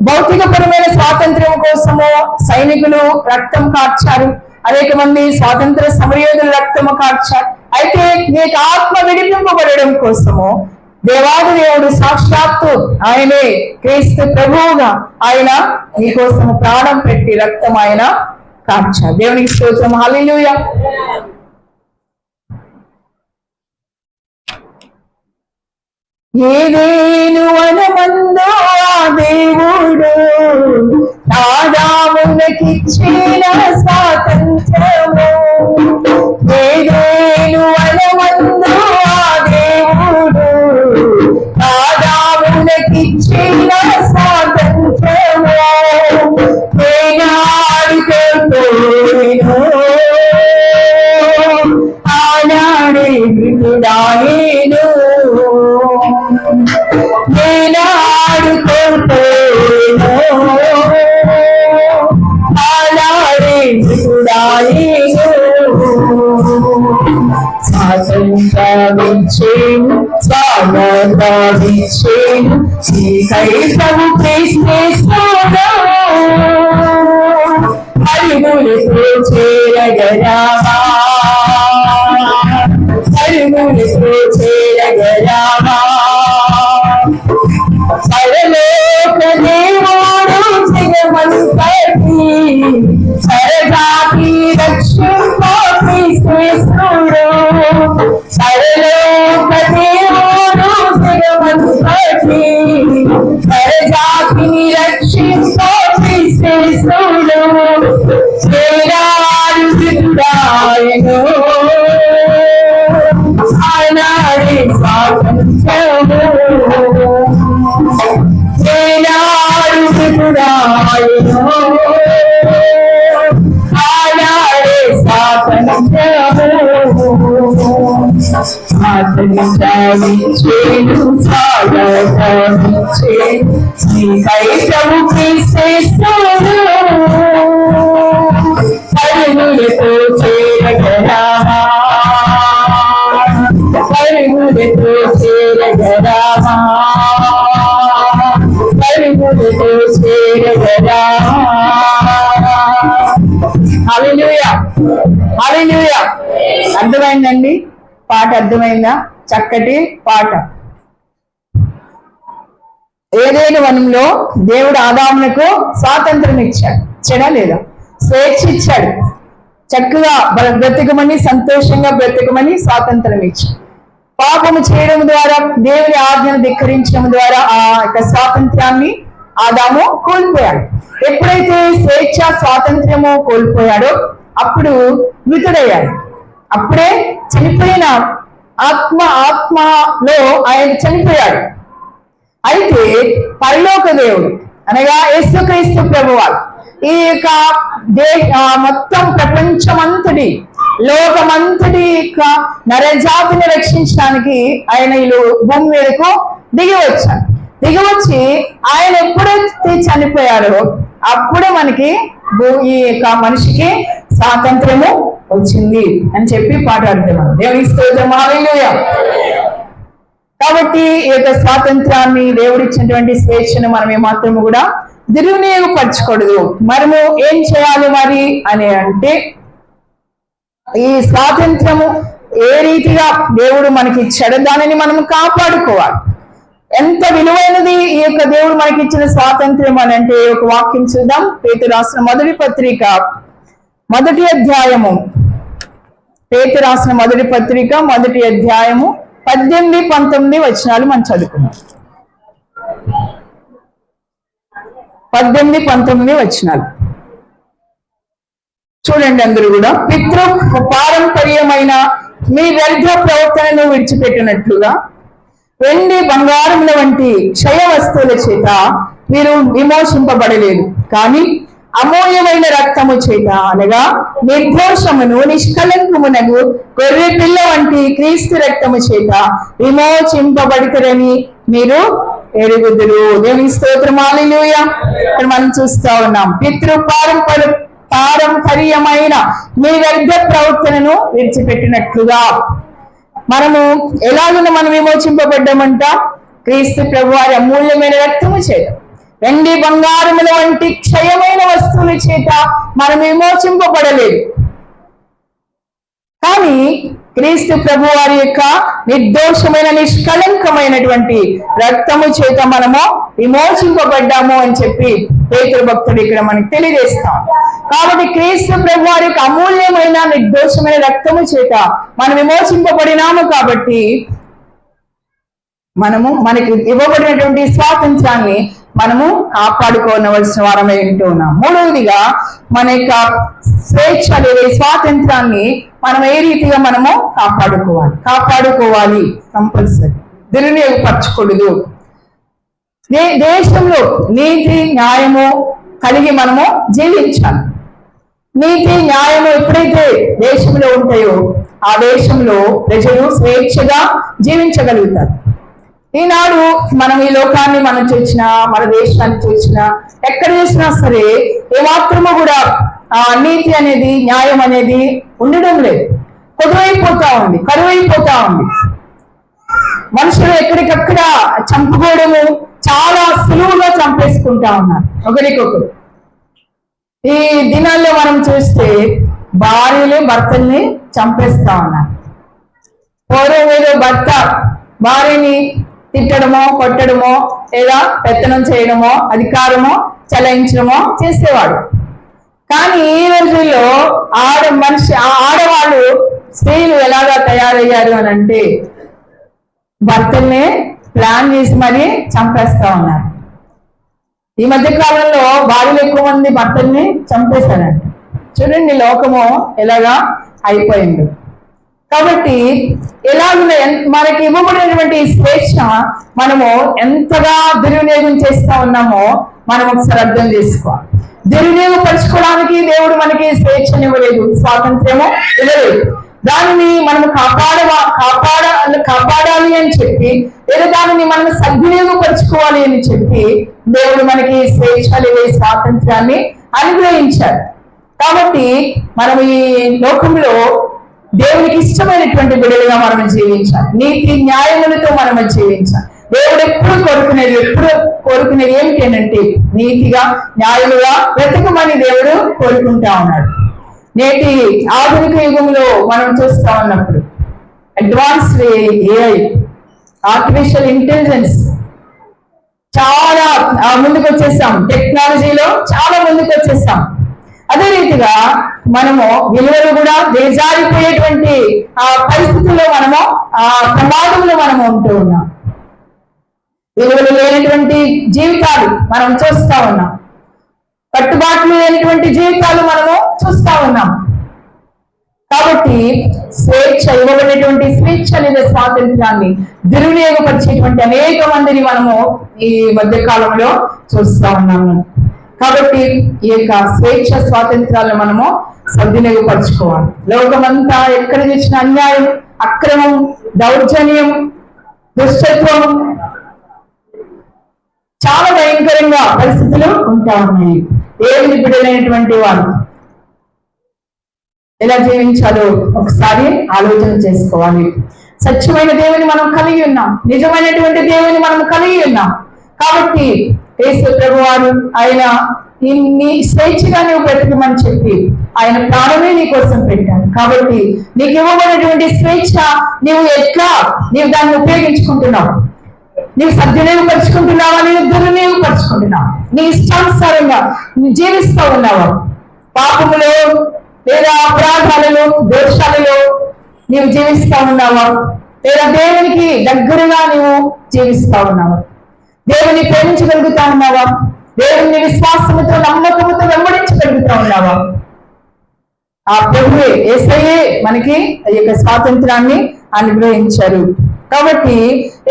భౌతికపరమైన స్వాతంత్ర్యం కోసము సైనికులు రక్తం కార్చారు, అనేక మంది స్వాతంత్ర సమరయోధులు రక్తము కార్చారు. అయితే నీకు ఆత్మ విడిపింపబడడం కోసము దేవాది దేవుడు సాక్షాత్తు ఆయనే క్రీస్తు ప్రభువుగా ఆయన నీ కోసము ప్రాణం పెట్టి రక్తం ఆయన కార్చారు. దేవునికి స్తోత్రం, హల్లెలూయా. ఏదేను వనమందు ఆ దేవుడు ఆదామునకిచ్చిన స్వాతంత్రము, ఏదేను వనమందు ఆ దేవుడు ఆదామునకిచ్చిన స్వాతంత్రము, ఆనాడే మృతుడాయేను, నేనాడు కోల్పోయేను, ఆనాడే మృతుడాయేను. స్వాతంత్రమిచ్చేను, స్వాగతమిచ్చేను, నీకైతము క్రీస్తేశ్వరా, పరుగులతో చేరగరావా, పరుగులతో చేరగరావా. పరలోక దేవుడు జగమంతటి సరదాకి రక్షింప క్రీస్తేశ్వరుడు, పరలోక దేవుడు జగమంతటి సరదాకి రక్షింప క్రీస్తేశ్వరుడు, వేలాడు విడుడాయను, ఆనాడే స్వాతంత్రము, వేలాడు విడుడాయను, ఆనాడే స్వాతంత్రము. స్వాతంత్రమిచ్చేను, స్వాగతమిచ్చేను, నీకైతము క్రీస్తేశ్వరుడు, పరుగులతో చేరగరావా, పరుగులతో చేరగరావా, పరుగులతో చేరగరావా. హల్లెలూయా, హల్లెలూయా. అర్థమైందండి పాట? అర్థమైందా? చక్కటి పాట. ఏదైనా వనంలో దేవుడు ఆదామునకు స్వాతంత్రం ఇచ్చాడా లేదా? స్వేచ్ఛ ఇచ్చాడు. చక్కగా బ్రతకమని, సంతోషంగా బ్రతకమని స్వాతంత్రం ఇచ్చాడు. పాపము చేయడం ద్వారా, దేవుని ఆజ్ఞను ధిక్కరించడం ద్వారా ఆ యొక్క స్వాతంత్రాన్ని ఆదాము కోల్పోయాడు. ఎప్పుడైతే స్వేచ్ఛ స్వాతంత్ర్యము కోల్పోయాడో అప్పుడు మృతుడయ్యాడు. అప్పుడే చనిపోయిన ఆత్మలో ఆయన చనిపోయాడు. అయితే పరలోక దేవుడు అనగా యేసుక్రీస్తు ప్రభువారు ఈ యొక్క మొత్తం ప్రపంచమంతటి, లోకమంతటి యొక్క నరజాతిని రక్షించడానికి ఆయన భూమి మీదకు దిగివచ్చారు. దిగివచ్చి ఆయన ఎప్పుడైతే చనిపోయారో అప్పుడే మనకి ఈ యొక్క మనిషికి స్వాతంత్రము వచ్చింది అని చెప్పి పాట అర్థం. దేవుని స్తోత్రం, హల్లెలూయా. కాబట్టి ఈ యొక్క స్వాతంత్రాన్ని, దేవుడిచ్చినటువంటి స్వేచ్ఛను మనం ఏమాత్రము కూడా దుర్వినియోగపరచకూడదు. మనము ఏం చేయాలి మరి అని అంటే, ఈ స్వాతంత్రము ఏ రీతిగా దేవుడు మనకి ఇచ్చాడో దానిని మనం కాపాడుకోవాలి. ఎంత విలువైనది ఈ యొక్క దేవుడు మనకి ఇచ్చిన స్వాతంత్ర్యం అని అంటే, ఒక వాక్యం చూద్దాం. పేతురు రాసిన మొదటి పత్రిక 1వ అధ్యాయము, పేతురు రాసిన మొదటి పత్రిక 1వ అధ్యాయము 18-19 వచనాలు మనం చదువుకున్నాం. 18-19 వచనాలు చూడండి. అందరూ కూడా పితృ పారంపర్యమైన మీ వ్యర్థ ప్రవర్తనను విడిచిపెట్టినట్లుగా వెండి బంగారముల వంటి క్షయ వస్తువుల చేత మీరు విమోచింపబడలేదు, కానీ అమూల్యమైన రక్తము చేత అనగా నిర్దోషమును నిష్కలంకమునగు గొర్రె పిల్ల వంటి క్రీస్తు రక్తము చేత విమోచింపబడితరని మీరు ఎరుగుదురు. దేవుని స్తోత్రం, హల్లెలూయా. ఇక్కడ మనం చూస్తా ఉన్నాం పితృ పారంపర్యమైన మీ వ్యర్థ ప్రవర్తనను విడిచిపెట్టినట్లుగా. మనము ఎలాగున మనం విమోచింపబడ్డామంట? క్రీస్తు ప్రభు వారి అమూల్యమైన రక్తము చేత, వెండి బంగారముల వంటి క్షయమైన వస్తువుల చేత మనం విమోచింపబడలేదు, కానీ క్రీస్తు ప్రభు వారి యొక్క నిర్దోషమైన నిష్కళంకమైనటువంటి రక్తము చేత మనము విమోచింపబడ్డాము అని చెప్పి పేతురు భక్తుడు ఇక్కడ మనకి తెలియజేస్తాం. కాబట్టి క్రీస్తు ప్రభు వారి యొక్క అమూల్యమైన నిర్దోషమైన రక్తము చేత మనం విమోచింపబడినాము. కాబట్టి మనకి ఇవ్వబడినటువంటి స్వాతంత్రాన్ని మనము కాపాడుకోవలసిన వారమై ఉంటూ ఉన్నాం. మూడవదిగా మన యొక్క స్వేచ్ఛ లేదా స్వాతంత్రాన్ని మనం ఏ రీతిగా మనము కాపాడుకోవాలి కంపల్సరీ, దుర్వినియోగపరచకూడదు. దేశంలో నీతి న్యాయము కలిగి మనము జీవించాలి. నీతి న్యాయము ఎప్పుడైతే దేశంలో ఉంటాయో ఆ దేశంలో ప్రజలు స్వేచ్ఛగా జీవించగలుగుతారు. ఈనాడు మనం ఈ లోకాన్ని మనం చూసినా, మన దేశాన్ని చూసినా, ఎక్కడ చూసినా సరే ఏమాత్రము కూడా ఆ నీతి అనేది, న్యాయం అనేది ఉండడం లేదు. కరువైపోతా ఉంది. మనుషులు ఎక్కడికక్కడ చంపుకోవడము, చాలా సులువుగా చంపేసుకుంటా ఉన్నారు ఒకరికొకరు. ఈ దినాల్లో మనం చూస్తే భార్యలు భర్తల్ని చంపేస్తా ఉన్నారు. పూర్వం ఏదో భర్త భార్యని తిట్టడమో, కొట్టడమో, లేదా పెత్తనం చేయడమో, అధికారమో చెలాయించడమో చేసేవాడు. కానీ ఈ రోజుల్లో ఆడవాళ్ళు, స్త్రీలు ఎలాగా తయారయ్యారు అని అంటే భర్తల్ని ప్లాన్ చేసి మరీ చంపేస్తా ఉన్నారు. ఈ మధ్య కాలంలో భార్యలు ఎక్కువ మంది భర్తల్ని చంపేశారంట. చూడండి లోకము ఎలాగా అయిపోయింది. కాబట్టి ఎలాగున్నా మనకి ఇవ్వబడినటువంటి స్వేచ్ఛ మనము ఎంతగా దుర్వినియోగం చేస్తా ఉన్నామో మనం ఒకసారి అర్థం చేసుకోవాలి. దుర్వినియోగపరచుకోవడానికి దేవుడు మనకి స్వేచ్ఛనివ్వలేదు, స్వాతంత్ర్యము ఇవ్వలేదు. దానిని మనం కాపాడాలి అని చెప్పి, లేదా దానిని మనం సద్వినియోగపరచుకోవాలి అని చెప్పి దేవుడు మనకి స్వాతంత్రాన్ని అనుగ్రహించారు. కాబట్టి మనం ఈ లోకంలో దేవునికి ఇష్టమైనటువంటి బిడ్డలుగా మనం జీవించాలి. నీతి న్యాయములతో మనం జీవించాలి. దేవుడు ఎప్పుడు కోరుకునేది ఏమిటి అంటే నీతిగా, న్యాయముగా బ్రతకమని దేవుడు కోరుకుంటా ఉన్నాడు. నేటి ఆధునిక యుగంలో మనం చూస్తా ఉన్నప్పుడు అడ్వాన్స్డ్ ఏఐ, ఆర్టిఫిషియల్ ఇంటెలిజెన్స్ చాలా ముందుకు వచ్చేసాం. టెక్నాలజీలో చాలా ముందుకు వచ్చేసాం. అదే రీతిగా మనము విలువలు కూడా వేజారిపోయేటువంటి ఆ పరిస్థితుల్లో మనము ఆ ప్రమాదంలో మనము ఉంటూ ఉన్నాం. విలువలు లేనటువంటి జీవితాలు మనం చూస్తా ఉన్నాం. కట్టుబాట్లు లేనటువంటి జీవితాలు మనము చూస్తా ఉన్నాం. కాబట్టి ఇవ్వబడినటువంటి స్వేచ్ఛ లేదా స్వాతంత్రాన్ని దుర్వినియోగపరిచేటువంటి అనేక మందిని మనము ఈ మధ్య కాలంలో చూస్తా ఉన్నాము. కాబట్టి ఈ యొక్క స్వేచ్ఛ స్వాతంత్రాలను మనము సద్వినియోగపరచుకోవాలి. లోకమంతా ఎక్కడ చూసిన అన్యాయం, అక్రమం, దౌర్జన్యం, దుష్టత్వం చాలా భయంకరంగా పరిస్థితులు ఉంటా ఉన్నాయి. దేవుని బిడ్డలైనటువంటి వారు ఎలా జీవించాలో ఒకసారి ఆలోచన చేసుకోవాలి. సత్యమైన దేవుని మనం కలిగి ఉన్నాం, నిజమైనటువంటి దేవుని మనం కలిగి ఉన్నాం. కాబట్టి యేసు ప్రభువారు ఆయన నీ స్వేచ్ఛగా నువ్వు బ్రతకమని చెప్పి ఆయన ప్రాణమే నీ కోసం పెట్టాడు. కాబట్టి నీకు ఇవ్వబడినటువంటి స్వేచ్ఛ నీవు దాన్ని ఉపయోగించుకుంటున్నావు, నీవు సద్వినియోగపరుచుకుంటున్నావా, నీవు దుర్వినియోగపరుచుకుంటున్నావు, నీ ఇష్టానుసారంగా జీవిస్తూ ఉన్నావా, పాపములో లేదా అపరాధాలలో, దోషాలలో నీవు జీవిస్తూ ఉన్నావా, లేదా దేవునికి దగ్గరగా నీవు జీవిస్తూ ఉన్నావా, దేవుని ప్రేమించగలుగుతా ఉన్నావా, దేవుని విశ్వాసముతో నమ్మకముతో వెంబడించగలుగుతా ఉన్నావా? ఆ ప్రభువే యేసయ్యే మనకి ఈ యొక్క స్వాతంత్రాన్ని అనుగ్రహించారు. కాబట్టి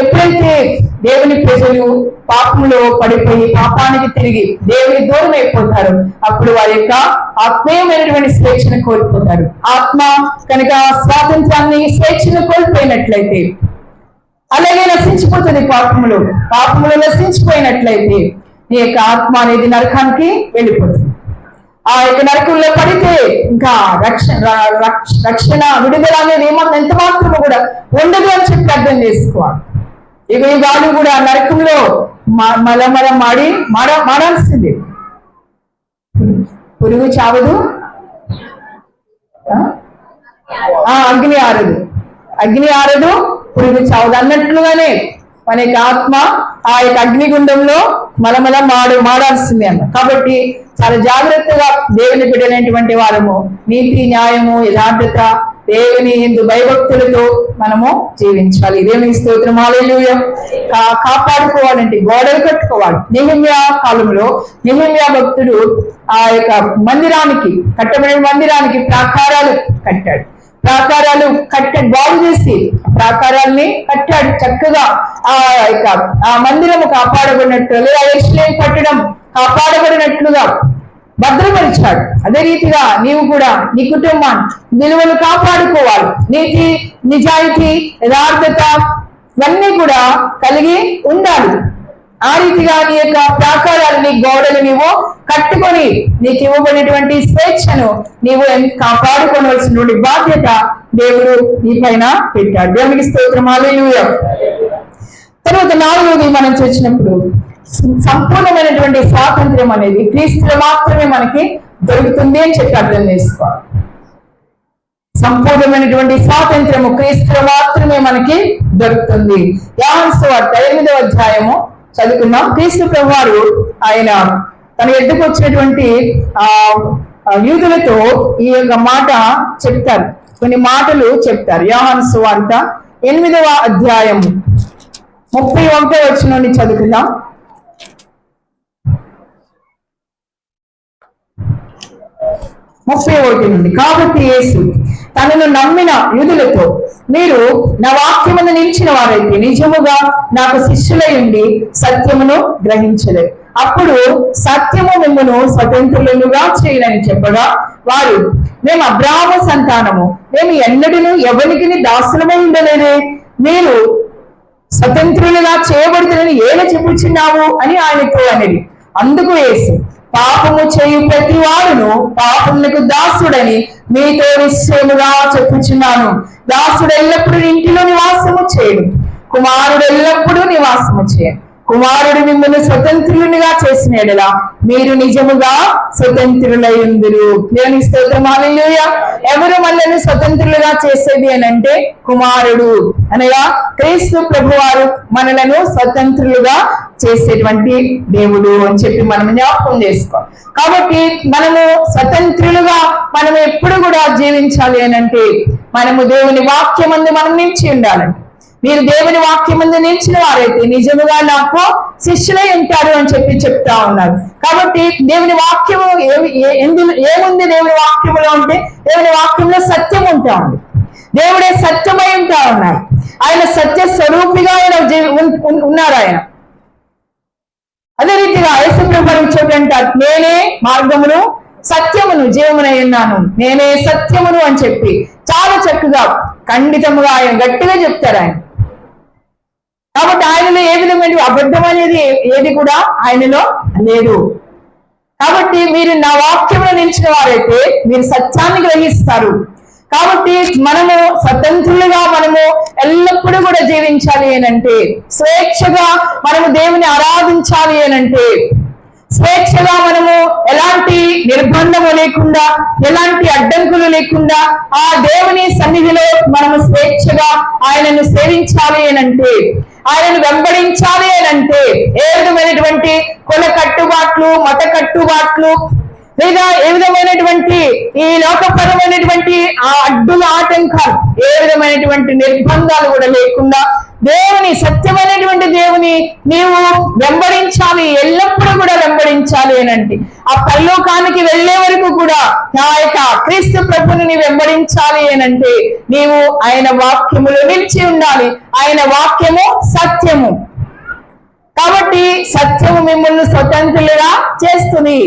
ఎప్పుడైతే దేవుని ప్రజలు పాపంలో పడిపోయి పాపానికి తిరిగి దేవుని దూరం అయిపోతారు, అప్పుడు వారి యొక్క ఆత్మీయమైనటువంటి స్వేచ్ఛను కోల్పోతారు. ఆత్మ కనుక స్వాతంత్రాన్ని, స్వేచ్ఛను కోల్పోయినట్లయితే అలాగే నశించిపోతుంది. పాపములో నశించిపోయినట్లయితే నీ యొక్క ఆత్మ అనేది నరకానికి వెళ్ళిపోతుంది. ఆ యొక్క నరకంలో పడితే ఇంకా రక్షణ విడుదల అనేది ఎంత మాత్రము కూడా ఉండదు అని చెప్పి అర్థం చేసుకోవాలి. ఇక ఈ గాలి కూడా నరకంలో మాడాల్సింది. పురుగు చావదు, అగ్ని ఆరదు, పురుగు చావదు అన్నట్లుగానే మన యొక్క ఆత్మ ఆ యొక్క అగ్నిగుండంలో మాడాల్సిందే అన్న. కాబట్టి చాలా జాగ్రత్తగా దేవుని బిడ్డలైనటువంటి వారము నీతి, న్యాయము, యథార్థత, దేవుని యందు భయభక్తులతో మనము జీవించాలి. దేవుని స్తోత్రం, హల్లెలూయా. కాపాడుకోవాలంటే గోడలు కట్టుకోవాలి. నెహెమ్యా కాలంలో నెహెమ్యా భక్తుడు ఆ యొక్క కట్టబడిన మందిరానికి ప్రాకారాలు కట్టాడు. బాగు చేసి ప్రాకారాల్ని కట్టాడు. చక్కగా ఆ మందిరము కాపాడబడినట్లు, లేదా యెరూషలేము పట్టణం కాపాడబడినట్లుగా భద్రపరిచాడు. అదే రీతిగా నీవు కూడా నీ కుటుంబాన్ని విలువలు కాపాడుకోవాలి. నీతి, నిజాయితీ, యథార్థత ఇవన్నీ కూడా కలిగి ఉండాలి. ఆ రీతిగా నీ యొక్క ప్రాకారాలు, నీ గోడలు నీవు కట్టుకొని నీకు ఇవ్వబడినటువంటి స్వేచ్ఛను నీవు కాపాడుకోవలసినటువంటి బాధ్యత దేవుడు నీ పైన పెట్టాడు. దేవునికి స్తోత్రం, హల్లెలూయా. తర్వాత 4వది మనం చూసినప్పుడు సంపూర్ణమైనటువంటి స్వాతంత్ర్యం అనేది క్రీస్తులో మాత్రమే మనకి దొరుకుతుంది అని చెప్పి అర్థం చేసుకోవాలి. సంపూర్ణమైనటువంటి స్వాతంత్ర్యము క్రీస్తులో మాత్రమే మనకి దొరుకుతుంది. యోహాను సువార్త 8వ అధ్యాయము చదువుకున్నాం. క్రీస్తు ప్రభువారు ఆయన తన ఎద్దుకు వచ్చినటువంటి యూదులతో ఈ యొక్క మాట చెప్తారు, కొన్ని మాటలు చెప్తారు. యోహాను సువార్త 8వ అధ్యాయము 31వ వచనం నుండి చదువుకుందాం. 31 నుండి. కాబట్టి యేసు తనను నమ్మిన యూదులతో, మీరు నా వాక్యమును నిలిచిన వారైతే నిజముగా నాకు శిష్యులై ఉండి సత్యమును గ్రహించలేదు. అప్పుడు సత్యము మిమ్మును స్వతంత్రులుగా చేయనని చెప్పగా, వారు మేము అబ్రాహాము సంతానము, మేము ఎన్నడూ ఎవరికి దాసులమై ఉండలేదే, మీరు స్వతంత్రులుగా చేయబడుతుందని ఏలా చెప్పుచున్నావు అని ఆయనతో అనేది. అందుకు యేసు, పాపము చేయు ప్రతి వాడును పాపములకు దాసుడని మీతో నిశ్చయముగా చెప్పుచున్నాను. దాసుడు ఎల్లప్పుడూ ఇంటిలో నివాసము చేయడు, కుమారుడు ఎల్లప్పుడూ నివాసము చేయడు. కుమారుడు మిమ్మల్ని స్వతంత్రులుగా చేసిన యెడల మీరు నిజముగా స్వతంత్రులై ఉందురు. దేవుని స్తోత్రం, హల్లెలూయా. ఎవరు మనల్ని స్వతంత్రులుగా చేసేది అని అంటే కుమారుడు, అనగా క్రీస్తు ప్రభువారు మనలను స్వతంత్రులుగా చేసేటువంటి దేవుడు అని చెప్పి మనం జ్ఞాపకం చేసుకోవాలి. కాబట్టి మనము స్వతంత్రులుగా మనం ఎప్పుడు కూడా జీవించాలి అని అంటే మనము దేవుని వాక్యమందు మనం నిలిచి ఉండాలండి. మీరు దేవుని వాక్యమందు నిలిచిన వారైతే నిజముగా నాకు శిష్యులై ఉంటారు అని చెప్పి చెప్తా ఉన్నారు. కాబట్టి దేవుని వాక్యము ఏముంది దేవుని వాక్యములో అంటే దేవుని వాక్యంలో సత్యం ఉంటా ఉంది. దేవుడే సత్యమై ఉంటా ఉన్నారు. ఆయన సత్య స్వరూపిగా ఆయన ఉన్నారు. ఆయన అదే రీతిగా యేసు ప్రభువు చెప్పంటారు, నేనే మార్గమును సత్యమును జీవమునై ఉన్నాను, నేనే సత్యమును అని చెప్పి చాలా చక్కగా ఖండితముగా ఆయన గట్టిగా చెప్తారు ఆయన. కాబట్టి ఆయనలో ఏ విధమైన అబద్ధం అనేది ఏది కూడా ఆయనలో లేదు. కాబట్టి మీరు నా వాక్యంలో నిలిచిన వారైతే మీరు సత్యాన్ని గ్రహిస్తారు. కాబట్టి మనము స్వతంత్రులుగా మనము ఎల్లప్పుడూ కూడా జీవించాలి అనంటే, స్వేచ్ఛగా మనము దేవుని ఆరాధించాలి అనంటే, స్వేచ్ఛగా మనము ఎలాంటి నిర్బంధము లేకుండా, ఎలాంటి అడ్డంకులు లేకుండా ఆ దేవుని సన్నిధిలో మనము స్వేచ్ఛగా ఆయనను సేవించాలి అనంటే, ఆయనను వెంబడించాలి అనంటే, ఏ విధమైనటువంటి కుల కట్టుబాట్లు, మత కట్టుబాట్లు, లేదా ఏ విధమైనటువంటి ఈ లోకపరమైనటువంటి ఆ అడ్డుల ఆటంకాలు, ఏ విధమైనటువంటి నిర్బంధాలు కూడా లేకుండా దేవుని సత్యమైనటువంటి దేవుని నీవు వెంబడించాలి, ఎల్లప్పుడూ కూడా వెంబడించాలి అనంటే, ఆ పరలోకానికి వెళ్లే వరకు కూడా నా యొక్క క్రీస్తు ప్రభుని నీవు వెంబడించాలి అనంటే నీవు ఆయన వాక్యములో నిలిచి ఉండాలి. ఆయన వాక్యము సత్యము. కాబట్టి సత్యము మిమ్మల్ని స్వతంత్రులుగా చేస్తుంది.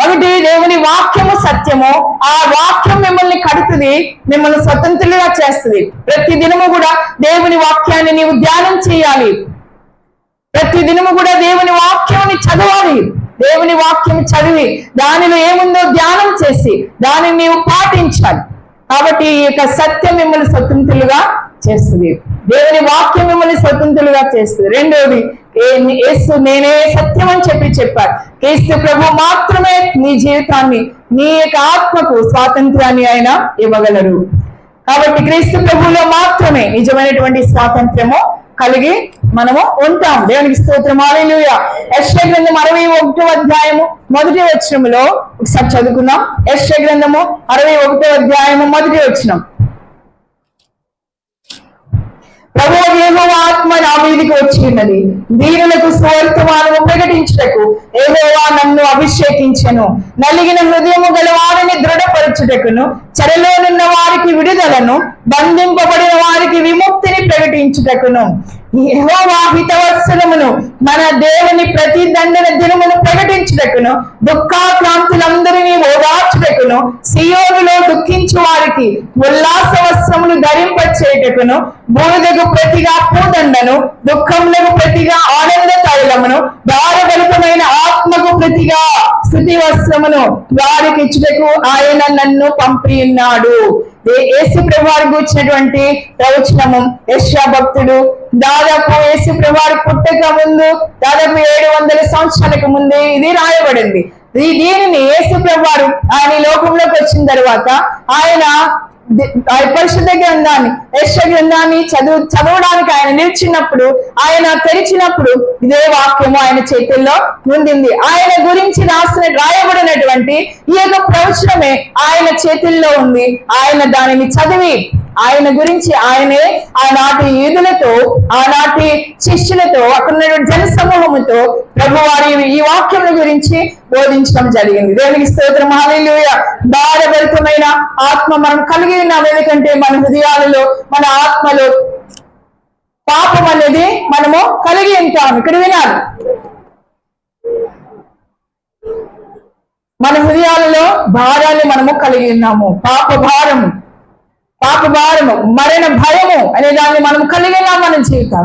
ఒకటి దేవుని వాక్యము సత్యము, ఆ వాక్యం మిమ్మల్ని కడుతుంది, మిమ్మల్ని స్వతంత్రులుగా చేస్తుంది. ప్రతి దినము కూడా దేవుని వాక్యాన్ని నీవు ధ్యానం చేయాలి. ప్రతి దినము కూడా దేవుని వాక్యాన్ని చదవాలి. దేవుని వాక్యం చదివి దానిలో ఏముందో ధ్యానం చేసి దానిని నీవు పాటించాలి. కాబట్టి ఈ యొక్క సత్యం మిమ్మల్ని స్వతంత్రులుగా చేస్తుంది. దేవుని వాక్యం మిమ్మల్ని స్వతంత్రులుగా చేస్తుంది. రెండోది, యేసు నేనే సత్యం అని చెప్పారు. క్రీస్తు ప్రభు మాత్రమే నీ జీవితాన్ని, నీ యొక్క ఆత్మకు స్వాతంత్రాన్ని ఆయన ఇవ్వగలరు. కాబట్టి క్రీస్తు ప్రభులో మాత్రమే నిజమైనటువంటి స్వాతంత్ర్యము కలిగి మనము ఉంటాం. దేవునికి స్తోత్రం. హల్లెలూయా. యెషయా గ్రంథం 61వ అధ్యాయము 1వ వచనములో ఒకసారి చదువుకుందాం. యెషయా గ్రంథము 61వ అధ్యాయము 1వ వచనం. ప్రభువు యెహోవా ఆత్మ నా మీదికి వచ్చి ఉన్నది, దీనులకు సువర్తమానము ప్రకటించుటకు యెహోవా నన్ను అభిషేకించెను, నలిగిన హృదయము గల వారిని దృఢపరచుటకును, చెరలోనున్న వారికి విడుదలను, బంధింపబడిన వారికి విముక్తిని ప్రకటించుటకును, యెహోవా హితవత్సరమును మన దేవుని ప్రతి దండన దినమును ప్రకటించుటకును, దుఃఖాక్రాంతులందరినీ ఓదార్చుటకును, సియోనులో దుఃఖించు వారికి ఉల్లాస వస్త్రములు ధరింపచేయుటకును, బూడిదకు ప్రతిగా పూదండను, దుఃఖములకు ప్రతిగా ఆనంద తైలమును, భారగలితమైన ఆత్మకు ప్రతిగా స్తుతి వస్త్రమును వారికి ఇచ్చుటకు ఆయన నన్ను పంపి ఉన్నాడు. యేసు ప్రభువారికి వచ్చినటువంటి ప్రవచనము యెషయా భక్తుడు దాదాపు యేసు ప్రభువారు పుట్టక ముందు దాదాపు 700 సంవత్సరాలకు ముందే ఇది రాయబడింది. దీనిని యేసు ప్రభువారు ఆయన లోకంలోకి వచ్చిన తర్వాత ఆయన పరిశుద్ధ గ్రంథాన్ని యెషయా గ్రంథాన్ని చదవడానికి ఆయన నిలిచినప్పుడు, ఆయన తెరిచినప్పుడు ఇదే వాక్యము ఆయన చేతుల్లో ఉండింది. ఆయన గురించి రాయబడినటువంటి ఈ యొక్క ప్రవచనమే ఆయన చేతుల్లో ఉంది. ఆయన దానిని చదివి ఆయన గురించి ఆయనే ఆనాటి యూదులతో, ఆనాటి శిష్యులతో, అక్కడ జన సమూహముతో ప్రభువారి ఈ వాక్యం గురించి బోధించడం జరిగింది. దేవునికి స్తోత్రం. హల్లెలూయా. భారభరితమైన ఆత్మ మనం కలిగి ఉన్నాం. ఎందుకంటే మన హృదయాలలో, మన ఆత్మలో పాపం అనేది మనము కలిగి ఉంటాం. ఇక్కడ వినాలి, మన హృదయాలలో భారాన్ని మనము కలిగి ఉన్నాము. పాపభారము, మరణ భయము అనే దాన్ని మనం కలిగి ఉన్నాం మన జీవితం.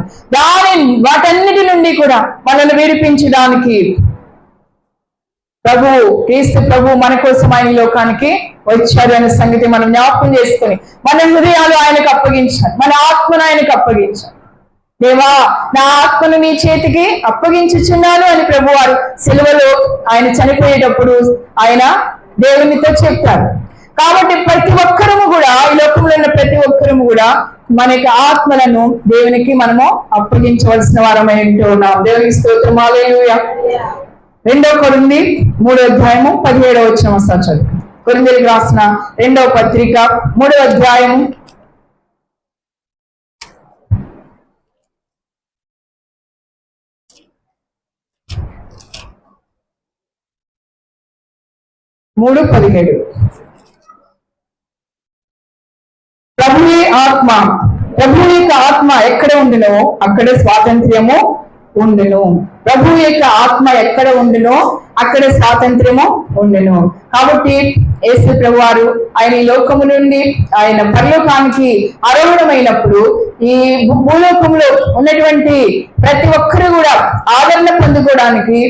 వాటన్నిటి నుండి కూడా మనల్ని విడిపించడానికి క్రీస్తు ప్రభు మన కోసం ఆయన లోకానికి వచ్చారు అనే సంగతి మనం జ్ఞాపకం చేసుకుని మన హృదయాలు ఆయనకు అప్పగించాలి, మన ఆత్మను ఆయనకు అప్పగించాలి. దేవా, నా ఆత్మను నీ చేతికి అప్పగించుచున్నాను అని ప్రభువారు సిలువలో ఆయన చనిపోయేటప్పుడు ఆయన దేవునితో చెప్తారు. కాబట్టి ప్రతి ఒక్కరము కూడా, ఈ లోకంలో ఉన్న ప్రతి ఒక్కరము కూడా మన యొక్క ఆత్మలను దేవునికి మనము అప్పగించవలసిన వారమై ఉంటూ ఉన్నాం. దేవునికి స్తోత్రం. హల్లెలూయా. 2 కొరింథీ 3వ అధ్యాయము 17వ వచనం వస్తారు చదువు. కొరింథీయులకు రాసిన 2వ పత్రిక 3వ అధ్యాయము 3:17. ప్రభు యొక్క ఆత్మ ఎక్కడ ఉండునో అక్కడ స్వాతంత్ర్యము ఉండును. ప్రభు యొక్క ఆత్మ ఎక్కడ ఉండునో అక్కడ స్వాతంత్ర్యము ఉండును. కాబట్టి యేసు ప్రభువారు ఆయన ఈ లోకము నుండి ఆయన పరలోకానికి ఆరోహణమైనప్పుడు ఈ భూలోకంలో ఉన్నటువంటి ప్రతి ఒక్కరు కూడా ఆదరణ పొందుకోవడానికి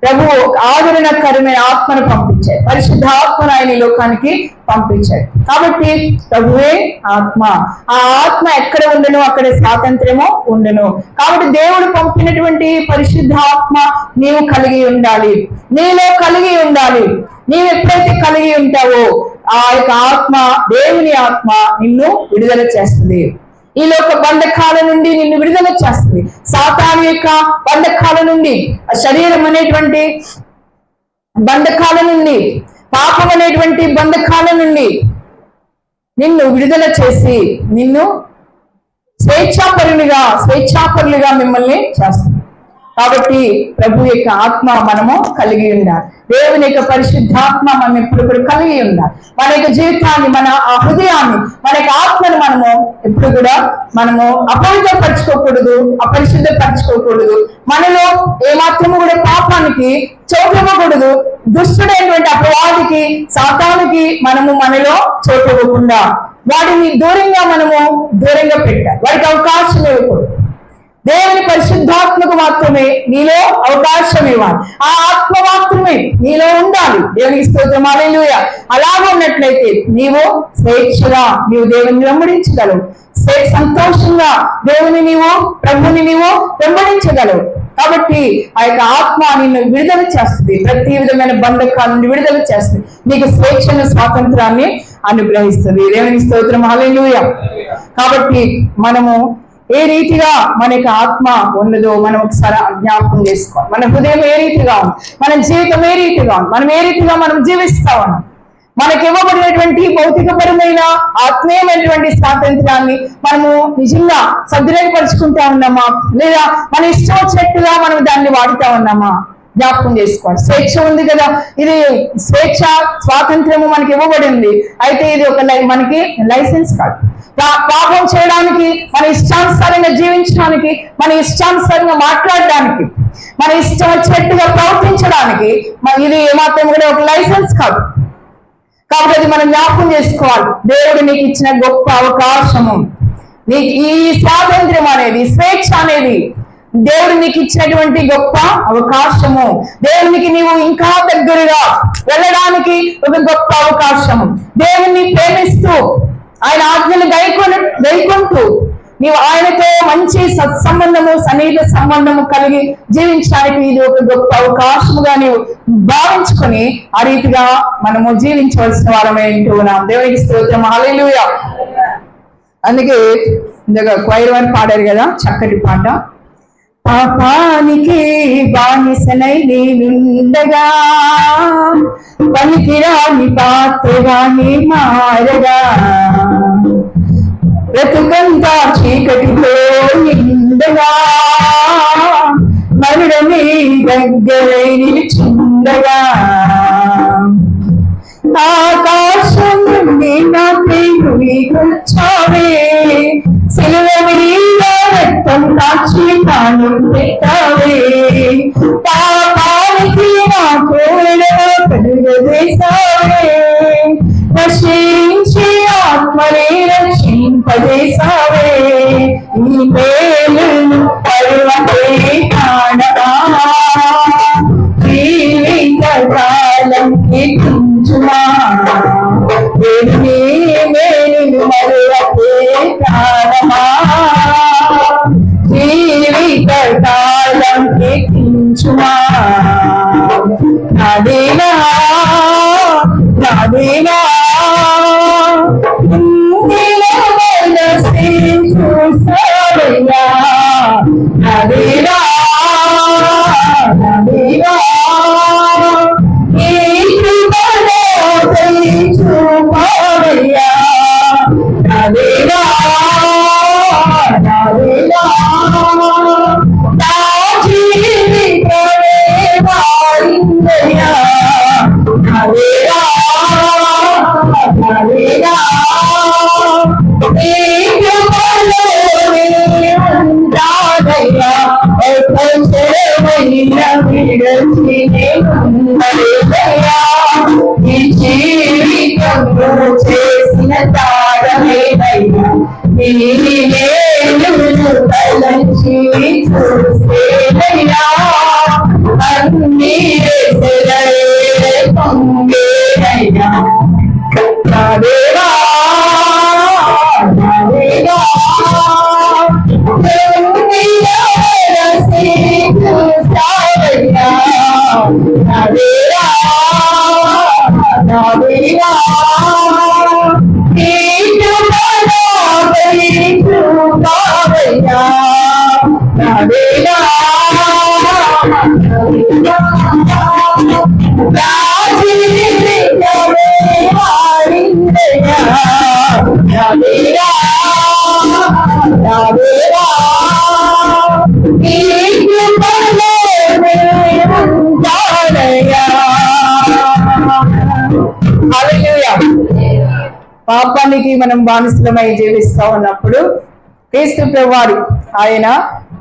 ప్రభు ఆదరణకరమైన ఆత్మను పంపించాడు, పరిశుద్ధాత్మను ఆయన ఈ లోకానికి పంపించాడు. కాబట్టి ప్రభువే ఆత్మ, ఆ ఆత్మ ఎక్కడ ఉండును అక్కడ స్వాతంత్ర్యము ఉండును. కాబట్టి దేవుడు పంపినటువంటి పరిశుద్ధాత్మ నీవు కలిగి ఉండాలి, నీలో కలిగి ఉండాలి. నీవు ఎప్పుడైతే కలిగి ఉంటావో ఆ యొక్క ఆత్మ, దేవుని ఆత్మ నిన్ను విడుదల చేస్తుంది. ఈ లోక బంధకాల నుండి నిన్ను విడుదల చేస్తుంది. సాతాను యొక్క బంధకాల నుండి, శరీరం అనేటువంటి బంధకాల నుండి, పాపం అనేటువంటి బంధకాల నుండి నిన్ను విడుదల చేసి నిన్ను స్వేచ్ఛాపరులుగా మిమ్మల్ని చేస్తుంది. కాబట్టి ప్రభు యొక్క ఆత్మ మనము కలిగి ఉండాలి. దేవుని యొక్క పరిశుద్ధాత్మ మనం ఎప్పుడు కూడా కలిగి ఉండాలి. మన యొక్క జీవితాన్ని, మన హృదయాన్ని, మన యొక్క ఆత్మను మనము ఎప్పుడు కూడా మనము అపరిశుద్ధపరచుకోకూడదు. మనలో ఏమాత్రము కూడా పాపానికి చోటివ్వకూడదు. దుష్టుడైనటువంటి అపవాదికి, సాతానుకి మనలో చోటివ్వకుండా వాడిని దూరంగా పెట్టాలి. వాడికి అవకాశం ఇవ్వకూడదు. దేవుని పరిశుద్ధాత్మకు మాత్రమే నీలో అవకాశం ఇవ్వాలి. ఆ ఆత్మ మాత్రమే నీలో ఉండాలి. దేవునికి స్తోత్రం, హల్లెలూయా. అలాగే ఉన్నట్లయితే నీవు స్వేచ్ఛగా నీవు దేవుని వెంబడించగలవు. సంతోషంగా దేవుని నీవు ప్రభుని నీవు వెంబడించగలవు. కాబట్టి ఆ యొక్క ఆత్మ నిన్ను విడుదల చేస్తుంది, ప్రతి విధమైన బంధకాల నుండి విడుదల చేస్తుంది, నీకు స్వేచ్ఛను స్వాతంత్రాన్ని అనుగ్రహిస్తుంది. దేవునికి స్తోత్రం, హల్లెలూయా. కాబట్టి మనము ఏ రీతిగా మన యొక్క ఆత్మ ఉన్నదో మనం ఒకసారి జ్ఞాపకం చేసుకోవాలి. మన హృదయం ఏ రీతిగా ఉంది, మన జీవితం ఏ రీతిగా ఉంది, మనం ఏ రీతిగా మనం జీవిస్తా ఉన్నాం. మనకి ఇవ్వబడినటువంటి భౌతికపరమైన ఆత్మీయమైనటువంటి స్వాతంత్రాన్ని మనము నిజంగా సద్వినియోగపరుచుకుంటా ఉన్నామా, లేదా మన ఇష్టం వచ్చినట్టుగా మనం దాన్ని వాడుతా ఉన్నామా జ్ఞాపకం చేసుకోవాలి. స్వేచ్ఛ ఉంది కదా, ఇది స్వేచ్ఛ స్వాతంత్రము మనకి ఇవ్వబడింది. అయితే ఇది ఒక మనకి లైసెన్స్ కాదు. పాపం చేయడానికి, మన ఇష్టానుసారంగా జీవించడానికి, మన ఇష్టానుసారంగా మాట్లాడడానికి, మన ఇష్టం వచ్చినట్టుగా ప్రవర్తించడానికి ఇది ఏమాత్రం కూడా ఒక లైసెన్స్ కాదు. కాబట్టి అది మనం జ్ఞాపకం చేసుకోవాలి. దేవుడు నీకు ఇచ్చిన గొప్ప అవకాశము, నీకు ఈ స్వాతంత్ర్యం అనేది, స్వేచ్ఛ అనేది దేవుడు నీకు ఇచ్చినటువంటి గొప్ప అవకాశము. దేవునికి నీవు ఇంకా దగ్గరగా వెళ్ళడానికి ఒక గొప్ప అవకాశము. దేవుణ్ణి ప్రేమిస్తూ ఆయన ఆజ్ఞలు గైకొంటూ నీవు ఆయనతో మంచి సత్సంబంధము, సన్నిహిత సంబంధము కలిగి జీవించడానికి ఇది ఒక గొప్ప అవకాశముగా నీవు భావించుకొని ఆ రీతిగా మనము జీవించవలసిన వారమే ఉంటున్నాం. దేవునికి స్తోత్రం, హల్లెలూయా. అందుకే ఇందాక క్వైర్ వారు పాడారు కదా చక్కటి పాట. పాపానికి బానిసనై నేనుండగా పనికిరాని పాత్రగా నీ మారగా, బ్రతుకంతా చీకటితో నిండగా, మరణమే దగ్గరై నిలిచుండగా, ఆకాశం నుండి నా ప్రియుని వచ్చావే, సిలువ మీద రక్తం కాచి ప్రాణం పెట్టావే, పాపానికి నాకు కలుగజేసావే, నశించి ఆత్మనే రక్షింపజేసావే, ఈ మేలును పరువతే కాణగా, జీవిత కాలం కీర్తించుమా, మేలును మరువతే ప్రాణమా, జీవిత కాలం కీర్తించుమా, నాదేనా నాదేనా చూసావయ్యా, నాదేనా నాదేనా చూపావయ్యా, నాదేనా నాదేనా నా జీవితమే మారిందయ్యా, నాదేనా నాదేనా చేసిన తారమేదయ్యా, తలంచి చూసేదయ్యా, అన్నీ పొంగేదయ్యా, నాదేవా నాదేవా చూసావయ్యా, నాదేవా నాదేవా చూపావయ్యా, నాదేవా జీవితమే మారిందయ్యా, నాదేవా నాదేవా పాపానికి మనం బానిసలమై జీవిస్తా ఉన్నప్పుడు క్రీస్తు ప్రభువారు ఆయన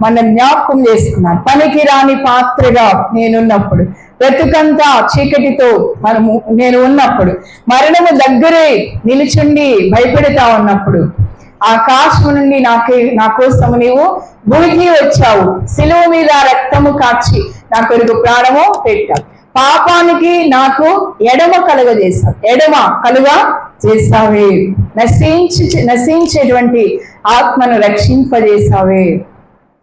మన జ్ఞాపకం చేసుకున్నాడు. పనికి రాని పాత్రగా నేనున్నప్పుడు, బ్రతుకంతా చీకటితో నేను ఉన్నప్పుడు, మరణము దగ్గరే నిలుచుండి భయపెడతా ఉన్నప్పుడు ఆకాశం నుండి నా కోసం నీవు భూమికి వచ్చావు, శిలువ మీద రక్తము కాచి నా కొరకు ప్రాణము పెట్టావు, పాపానికి నాకు ఎడమ కలుగా చేసావే, నశించేటువంటి ఆత్మను రక్షింపజేసావే.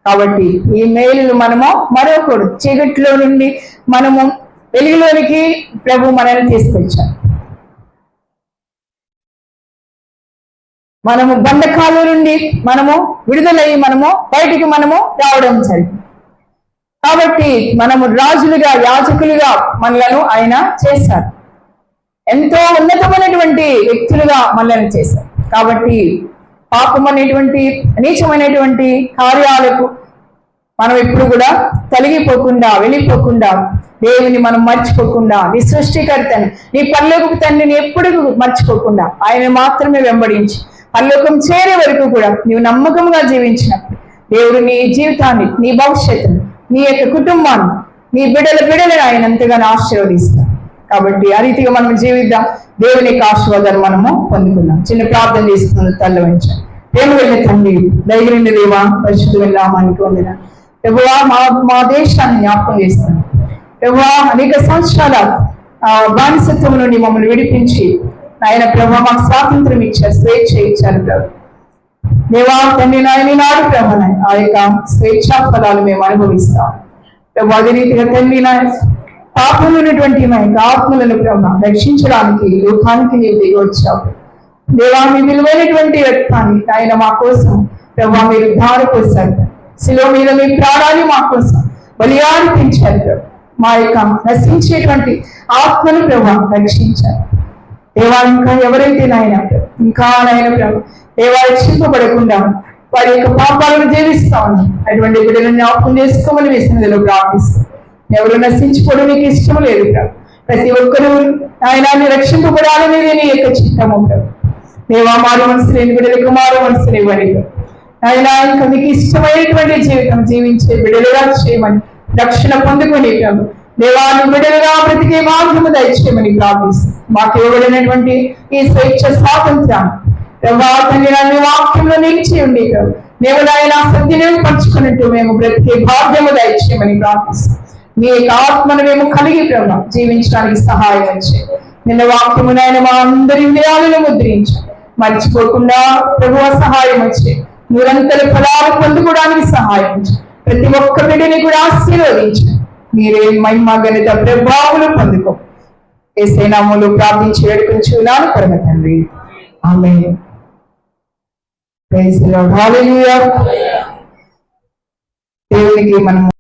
కాబట్టి ఈ మేలులు మనము మరొకడు చీకట్లో నుండి మనము వెలుగులోనికి ప్రభు మనల్ని తీసుకొచ్చారు. మనము బంధకాల నుండి మనము విడుదలయ్యి మనము బయటికి రావడం జరిగింది. కాబట్టి మనము రాజులుగా యాజకులుగా మనలను ఆయన చేశారు. ఎంతో ఉన్నతమైనటువంటి వ్యక్తులుగా మనల్ని చేశారు. కాబట్టి పాపం అనేటువంటి నీచమైనటువంటి కార్యాలకు మనం ఎప్పుడు కూడా తొలగిపోకుండా వెళ్ళిపోకుండా దేవుని మనం మర్చిపోకుండా నీ సృష్టికర్తని నీ పరలోకపు తండ్రిని ఎప్పుడు మర్చిపోకుండా ఆయన మాత్రమే వెంబడించి పరలోకం చేరే వరకు కూడా నీవు నమ్మకంగా జీవించినప్పుడు దేవుడు నీ జీవితాన్ని, నీ భవిష్యత్తును, నీ యొక్క కుటుంబాన్ని, నీ బిడ్డలను ఆయన ఎంతగానో ఆశీర్వదిస్తాం. కాబట్టి ఆ రీతిగా మనం జీవిద్దాం. దేవుని యొక్క ఆశీర్వాదాలు మనము పొందుకుందాం. చిన్న ప్రార్థన చేసుకున్న తల్ల వంచాం. దేవుడు వెళ్ళే తండ్రి, దైర్యం దేవా, పరిశుద్ధ వెళ్ళామానికి వందిన ప్రభువా, మా దేశాన్ని జ్ఞాపకం చేస్తాను ప్రభువా. అనేక సంవత్సరాల బానిసత్వం నుండి మమ్మల్ని విడిపించి ఆయన ప్రభు మాకు స్వాతంత్రం ఇచ్చారు, స్వేచ్ఛ ఇచ్చారు ప్రభు. దేవా తండ్రి నాయన నాడు ప్రభు ఆ యొక్క స్వేచ్ఛా ఫలాలు మేము అనుభవిస్తాం ప్రభు. అదే రీతిగా తండ్రి నాయన పాపంలో ఉన్నటువంటి మా యొక్క ఆత్మలను ప్రభు రక్షించడానికి లోకానికి నీవు దిగి వచ్చావు దేవా. మీ విలువైనటువంటి రక్తాన్ని ఆయన మా కోసం ప్రభు మీరు ధారపోసారు. శిలువ మీద మీ ప్రాణాన్ని మా కోసం బలియార్పించారు ప్రభు. మా యొక్క నశించేటువంటి ఆత్మను ప్రభు రక్షించారు దేవా. ఇంకా ఎవరైతే నాయన ప్రభు దేవా రక్షింపబడకుండా వారి యొక్క పాపాలను జీవిస్తా ఉన్నాం అటువంటి బిడ్డలను జ్ఞాపకం చేసుకోమని వేసినదిలో ప్రార్థిస్తాం. ఎవరు నశించుకోవడం నీకు ఇష్టం లేదు ప్రభు. ప్రతి ఒక్కరూ ఆయనాన్ని రక్షింపబడాలనేది నీ యొక్క చిత్తము ప్రభు. దేవా మారు మనసు లేని బిడ్డలకు మారు మనసులు ఇవ్వండి ఆయన. ఇంకా మీకు ఇష్టమైనటువంటి జీవితం జీవించే బిడ్డలుగా చేయమని, రక్షణ పొందుకొని ప్రభు దేవాన్ని బిడ్డలుగా బ్రతికే మార్గము దయచేయమని ప్రార్థిస్తాం. మాకు ఇవ్వబడినటువంటి ఈ స్వేచ్ఛ స్వాతంత్రాన్ని ప్రభావాన్ని వాక్యంలో నిలిచి ఉండి ప్రభు మేము ఆయన సద్వినియోగపరుచుకున్నట్టు మేము బ్రతికే భాగ్యము దయచేయమని ప్రార్థిస్తాం. మీ యొక్క ఆత్మను మేము కలిగి ప్రభు జీవించడానికి సహాయం వచ్చే నిన్న వాక్యము నాయన మా అందరి హృదయాలను ముద్రించి మర్చిపోకుండా ప్రభువ సహాయం వచ్చే నిరంతర ఫలాలు పొందుకోవడానికి సహాయం వచ్చి ప్రతి ఒక్క బిడ్డని కూడా ఆశీర్వదించి మీరే మహిమ ఘనత ప్రభావాలు పొందుకో యేసు నామములో ప్రార్థించి వేడుకొంచున్నాను పరమ తండ్రి, ఆమేన్. ప్రైజ్ ది లార్డ్, హల్లెలూయా. దేవునికి మనము